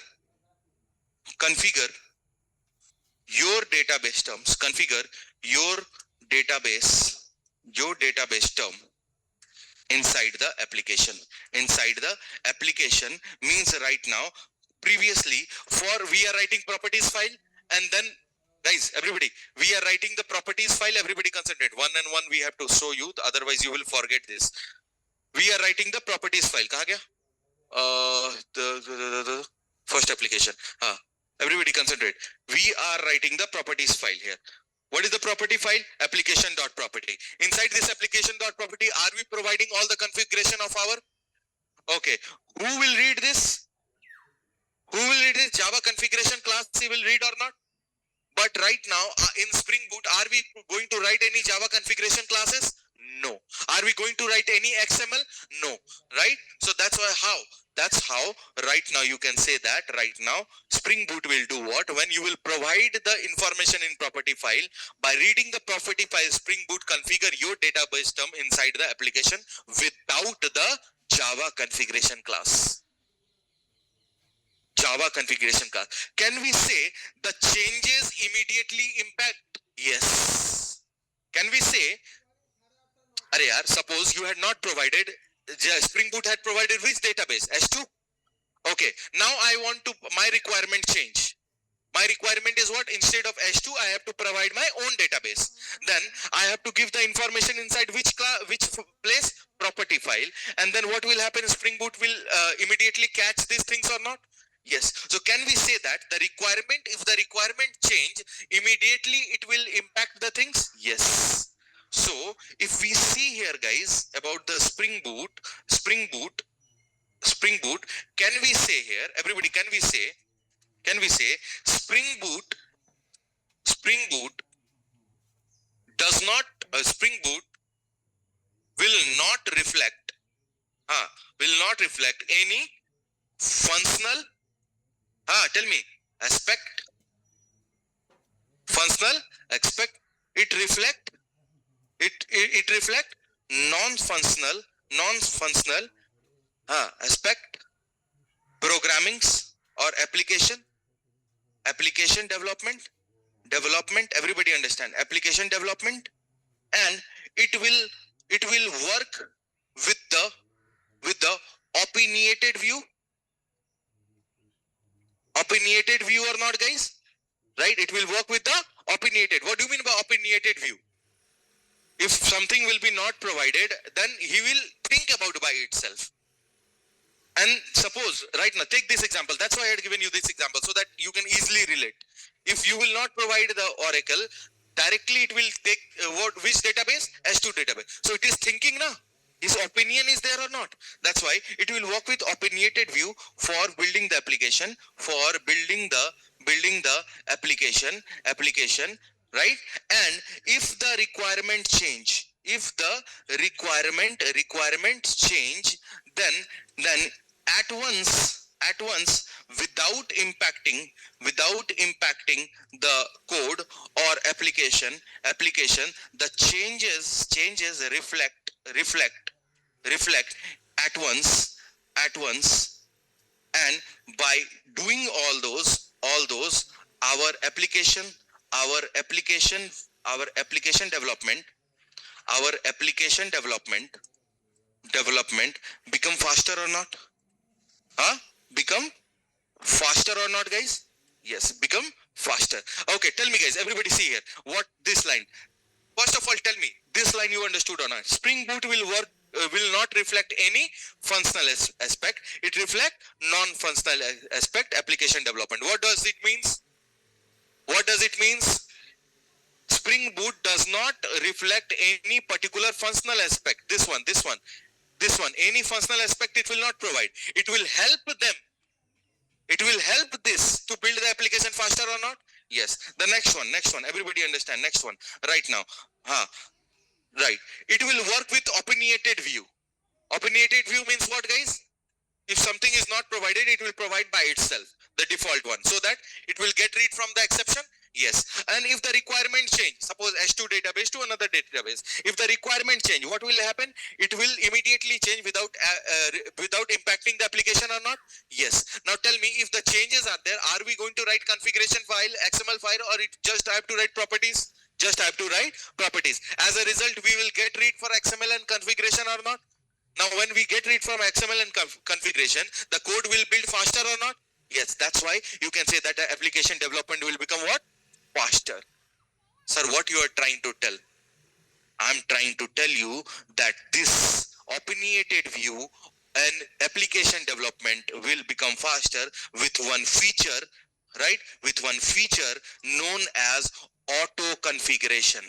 your database terms, configure your database term inside the application. Inside the application means right now, previously we are writing properties file, and then guys, everybody, we are writing the properties file. Everybody concentrate. One and one we have to show you, otherwise you will forget this. We are writing the properties file. कहाँ गया? The first application. Everybody concentrate. We are writing the properties file here. What is the property file? Application.property. Inside this application.property, are we providing all the configuration of our? Okay. Who will read this? Java configuration class he will read or not? But right now in Spring Boot, are we going to write any Java configuration classes? No. Are we going to write any XML? No. Right? So that's why how? That's how right now you can say that right now Spring Boot will do what? When you will provide the information in property file, by reading the property file, Spring Boot configure your database term inside the application without the Java configuration class. Java configuration class. Can we say the changes immediately impact? Yes. Can we say, Arey yaar, suppose you had not provided, Spring Boot had provided which database? S2? Okay, now I want to, my requirement change. My requirement is what? Instead of S2, I have to provide my own database. Then I have to give the information inside which place? Property file. And then what will happen? Spring Boot will immediately catch these things or not? Yes. So can we say that the requirement, if the requirement change, immediately it will impact the things? Yes. So if we see here, guys, about the Spring Boot, can we say here, everybody, can we say Spring Boot does not, Spring Boot will not reflect any functional, tell me, aspect, functional aspect. It reflect non-functional aspect, programmings or application development, everybody understand, application development, and it will work with the opinionated view or not, guys? Right? It will work with the opinionated. What do you mean by opinionated view? If something will be not provided, then he will think about by itself. And suppose, right now, take this example. That's why I had given you this example, so that you can easily relate. If you will not provide the Oracle, directly it will take which database? S2 database. So it is thinking now. His opinion is there or not? That's why it will work with opinionated view for building the application, application, right? And if the requirement change, change, then at once without impacting the code or application, the changes reflect at once, and by doing all those our application development become faster or not? Become faster or not, guys? Yes, become faster. Okay, tell me, guys, everybody see here what this line. First of all, tell me this line you understood or not? Spring Boot will not reflect any functional aspect. It reflect non-functional aspect, application development. What does it means? Spring Boot does not reflect any particular functional aspect. This one, any functional aspect it will not provide. It will help them. It will help this to build the application faster or not? Yes. The next one, everybody understand, next one, right now. Right. It will work with opinionated view. Opinionated view means what, guys? If something is not provided, it will provide by itself, the default one, so that it will get read from the exception. Yes. And if the requirement change, suppose S2 database to another database, if the requirement change, what will happen? It will immediately change without impacting the application or not? Yes. Now tell me, if the changes are there, are we going to write configuration file, XML file, or it just have to write properties? Just have to write properties. As a result, we will get read for XML and configuration or not? Now, when we get read from XML and configuration, the code will build faster or not? Yes, that's why you can say that the application development will become what? Faster. Sir, what you are trying to tell? I'm trying to tell you that this opinionated view and application development will become faster with one feature, right? With one feature known as auto configuration.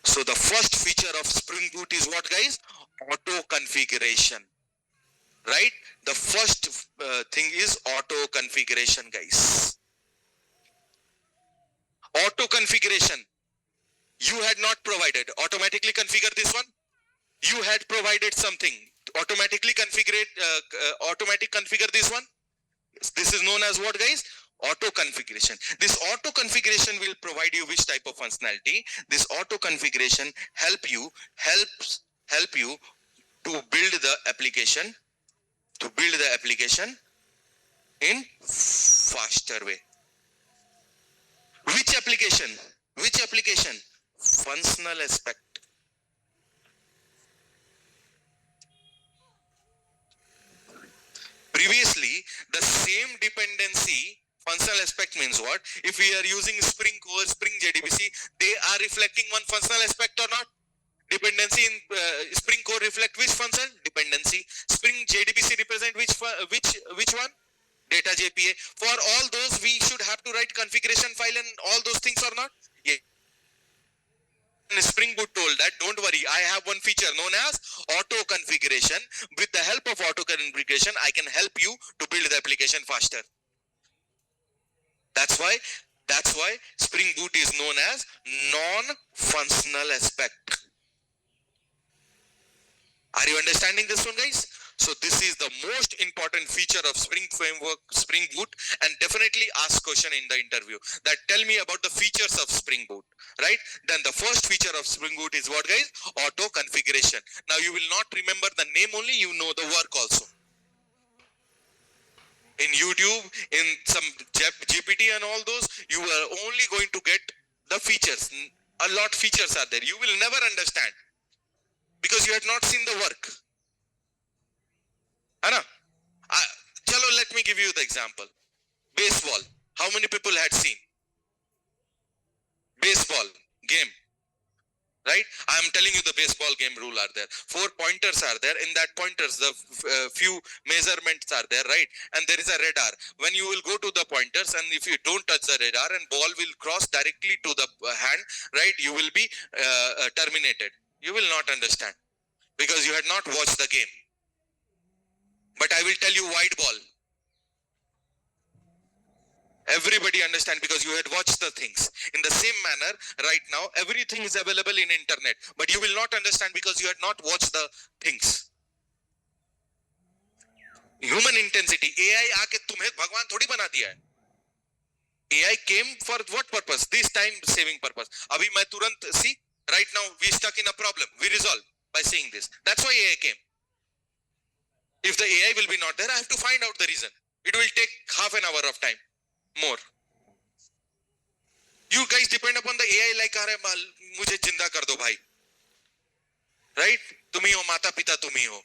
So the first feature of Spring Boot is what, guys? Auto configuration, right? The first thing is auto configuration, guys. Auto configuration. You had not provided. Automatically configure this one. You had provided something. Automatically automatic configure this one. This is known as what, guys? Auto configuration. This auto configuration will provide you which type of functionality? This auto configuration helps you to build the application in faster way. Which application? Functional aspect. Previously, the same dependency, functional aspect means what? If we are using Spring Core, Spring JDBC, they are reflecting one functional aspect or not? Dependency in Spring Core reflect which function? Dependency. Spring JDBC represent which one? Data JPA. For all those, we should have to write configuration file and all those things or not? Yeah. And Spring Boot told that, don't worry, I have one feature known as auto configuration. With the help of auto configuration, I can help you to build the application faster. That's why Spring Boot is known as non-functional aspect. Are you understanding this one, guys? So this is the most important feature of Spring Framework, Spring Boot, and definitely ask question in the interview that tell me about the features of Spring Boot, right? Then the first feature of Spring Boot is what, guys? Auto configuration. Now you will not remember the name only, you know the work also. In YouTube, in some GPT and all those, you are only going to get the features. A lot features are there. You will never understand because you had not seen the work. Anna, chalo, let me give you the example. Baseball. How many people had seen? Baseball game. Right? I am telling you the baseball game rule are there. 4 pointers are there. In that pointers, the few measurements are there, right? And there is a radar. When you will go to the pointers and if you don't touch the radar and ball will cross directly to the hand, right? You will be terminated. You will not understand because you had not watched the game. But I will tell you white ball. Everybody understand because you had watched the things. In the same manner, right now, everything is available in internet. But you will not understand because you had not watched the things. Human intensity. AI आके तुम्हें भगवान थोड़ी बना दिया है. AI came for what purpose? This time saving purpose. अभी मैं तुरंत see, right now we stuck in a problem. We resolve by saying this. That's why AI came. If the AI will be not there, I have to find out the reason. It will take half an hour of time. More. You guys depend upon the AI like अरे मुझे जिंदा कर दो भाई. Right? तुम ही हो माता पिता तुम ही हो.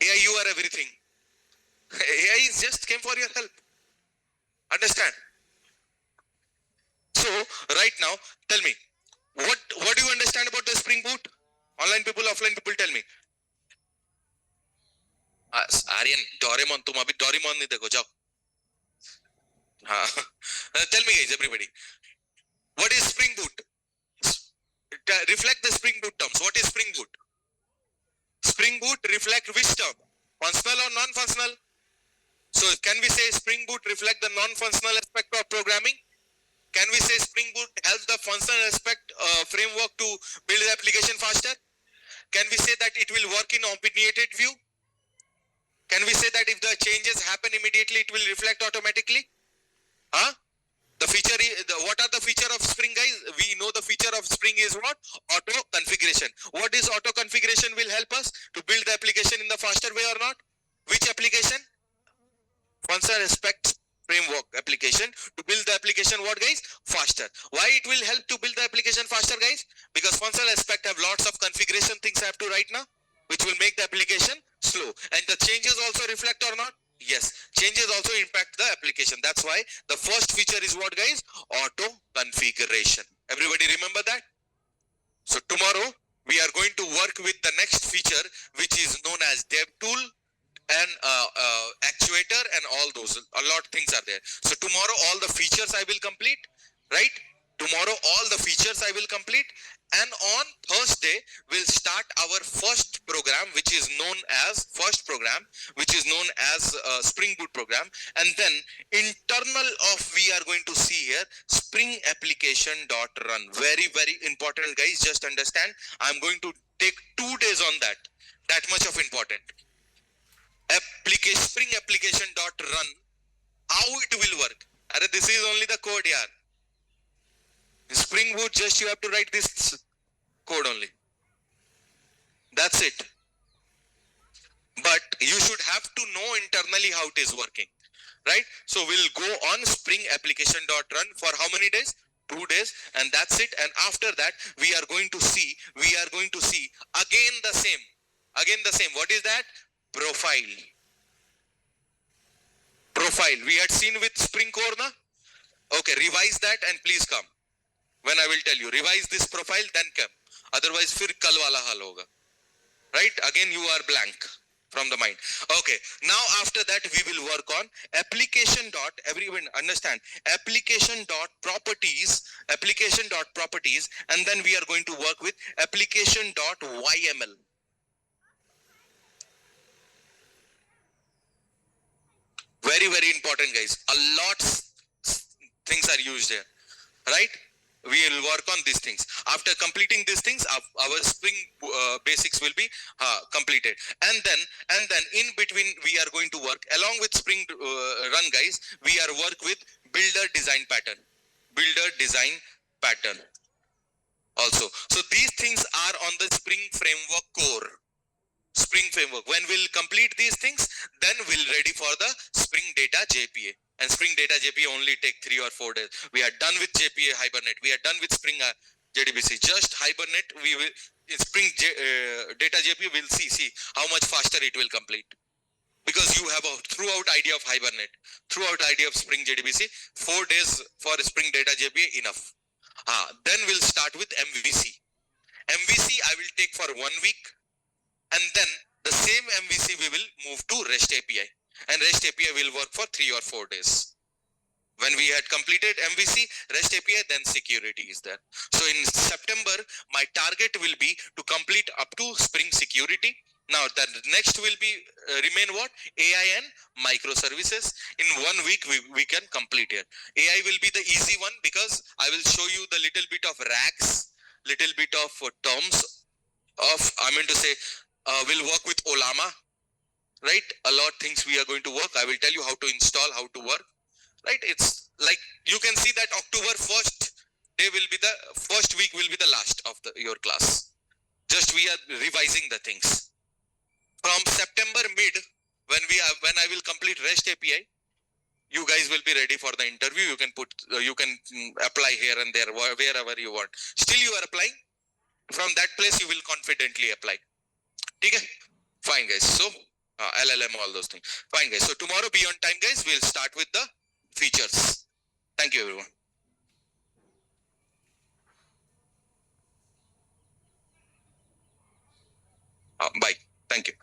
AI, you are everything. AI is just came for your help. Understand? So right now, tell me, what do you understand about the Spring Boot? Online people, offline people, tell me. Aryan, Doraemon, तुम अभी Doraemon नहीं देखो जाओ. हाँ. Tell me guys, everybody. What is Spring Boot? Reflect the Spring Boot terms. What is Spring Boot? Spring Boot reflect which term? Functional or non-functional? So can we say Spring Boot reflect the non-functional aspect of programming? Can we say Spring Boot helps the functional aspect framework to build the application faster? Can we say that it will work in opinionated view? Can we say that if the changes happen immediately, it will reflect automatically? Huh? The feature, what are the feature of Spring, guys? We know the feature of Spring is what? Auto configuration. What is auto configuration will help us to build the application in the faster way or not? Which application? Functional aspect framework application to build the application what, guys? Faster. Why it will help to build the application faster, guys? Because functional aspect have lots of configuration things I have to write now, which will make the application slow. And the changes also reflect or not? Yes, changes also impact the application. That's why the first feature is what, guys? Auto configuration. Everybody remember that? So tomorrow we are going to work with the next feature, which is known as DevTool and actuator and all those. A lot of things are there. So tomorrow all the features I will complete, right? Tomorrow all the features I will complete And on Thursday, we'll start our first program, which is known as Spring Boot program. And then internal of we are going to see here Spring Application dot run. Very, very important, guys. Just understand. I'm going to take 2 days on that. That much of important. Spring Application dot run. How it will work? This is only the code, yaar. Spring Boot, just you have to write this code only. That's it. But you should have to know internally how it is working, right? So we'll go on Spring Application dot run for how many days? 2 days, and that's it. And after that, we are going to see again the same. What is that? Profile. We had seen with Spring Core, na? Okay, revise that and please come. When I will tell you, revise this profile, then come. Otherwise, fir kal wala hal hoga. Right? Again, you are blank from the mind. Okay. Now, after that, we will work on application dot, everyone understand, application dot properties, and then we are going to work with application dot YML. Very, very important, guys. A lot things are used here, right? We will work on these things. After completing these things, our Spring basics will be completed. And then in between, we are going to work along with Spring run, guys. We are work with builder design pattern also. So these things are on the Spring framework core. When we'll complete these things, then we'll ready for the Spring Data JPA. And Spring Data JPA only take 3 or 4 days. We are done with JPA Hibernate. We are done with Spring JDBC. Just Hibernate, we will in Spring Data JPA. We'll see how much faster it will complete. Because you have a throughout idea of Hibernate, throughout idea of Spring JDBC. 4 days for Spring Data JPA enough. Then we'll start with MVC. MVC I will take for 1 week. And then the same MVC we will move to REST API, and REST API will work for 3 or 4 days. When we had completed MVC, REST API, then security is there. So in September, my target will be to complete up to Spring Security. Now the next will be remain what? AI and microservices. In 1 week we can complete it. AI will be the easy one because I will show you the little bit of racks, little bit of terms of, I mean to say, we'll work with Olama, right? A lot of things we are going to work. I will tell you how to install, how to work, right? It's like you can see that October 1st day will be the first week, will be the last of your class. Just we are revising the things. From September mid, when I will complete REST API, you guys will be ready for the interview. You can apply here and there, wherever you want. Still you are applying. From that place, you will confidently apply. Okay? Fine, guys. So, LLM, all those things. Fine, guys. So, tomorrow, be on time, guys. We'll start with the features. Thank you, everyone. Bye. Thank you.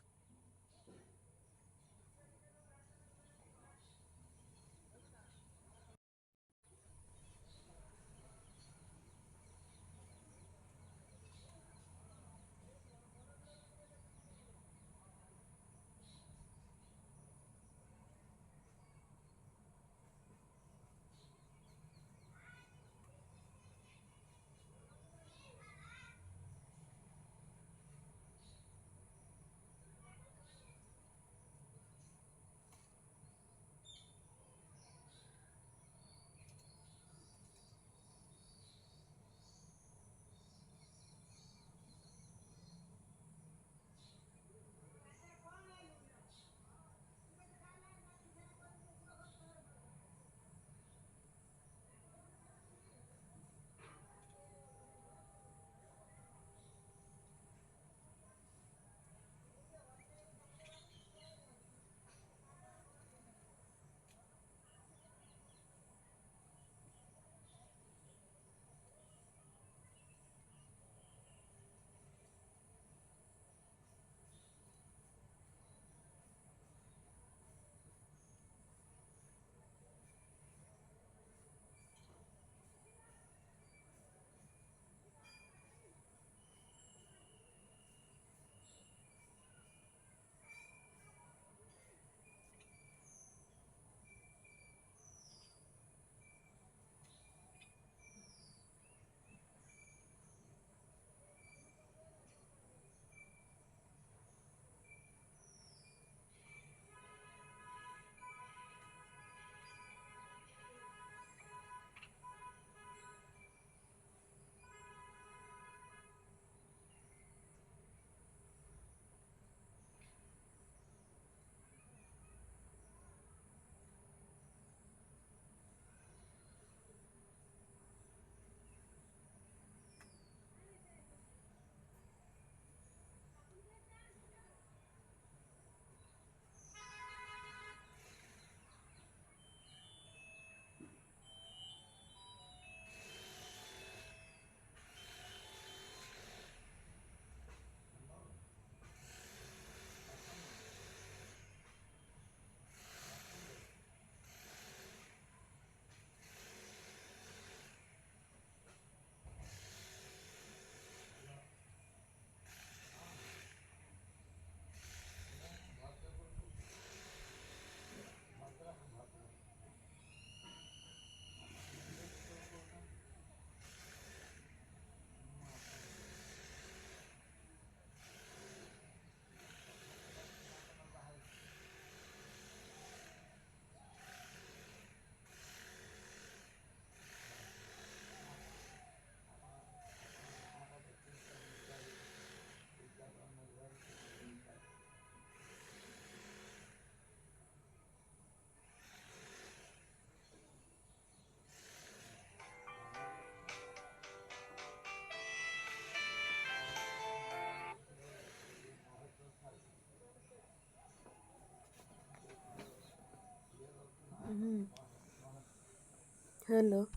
Hello.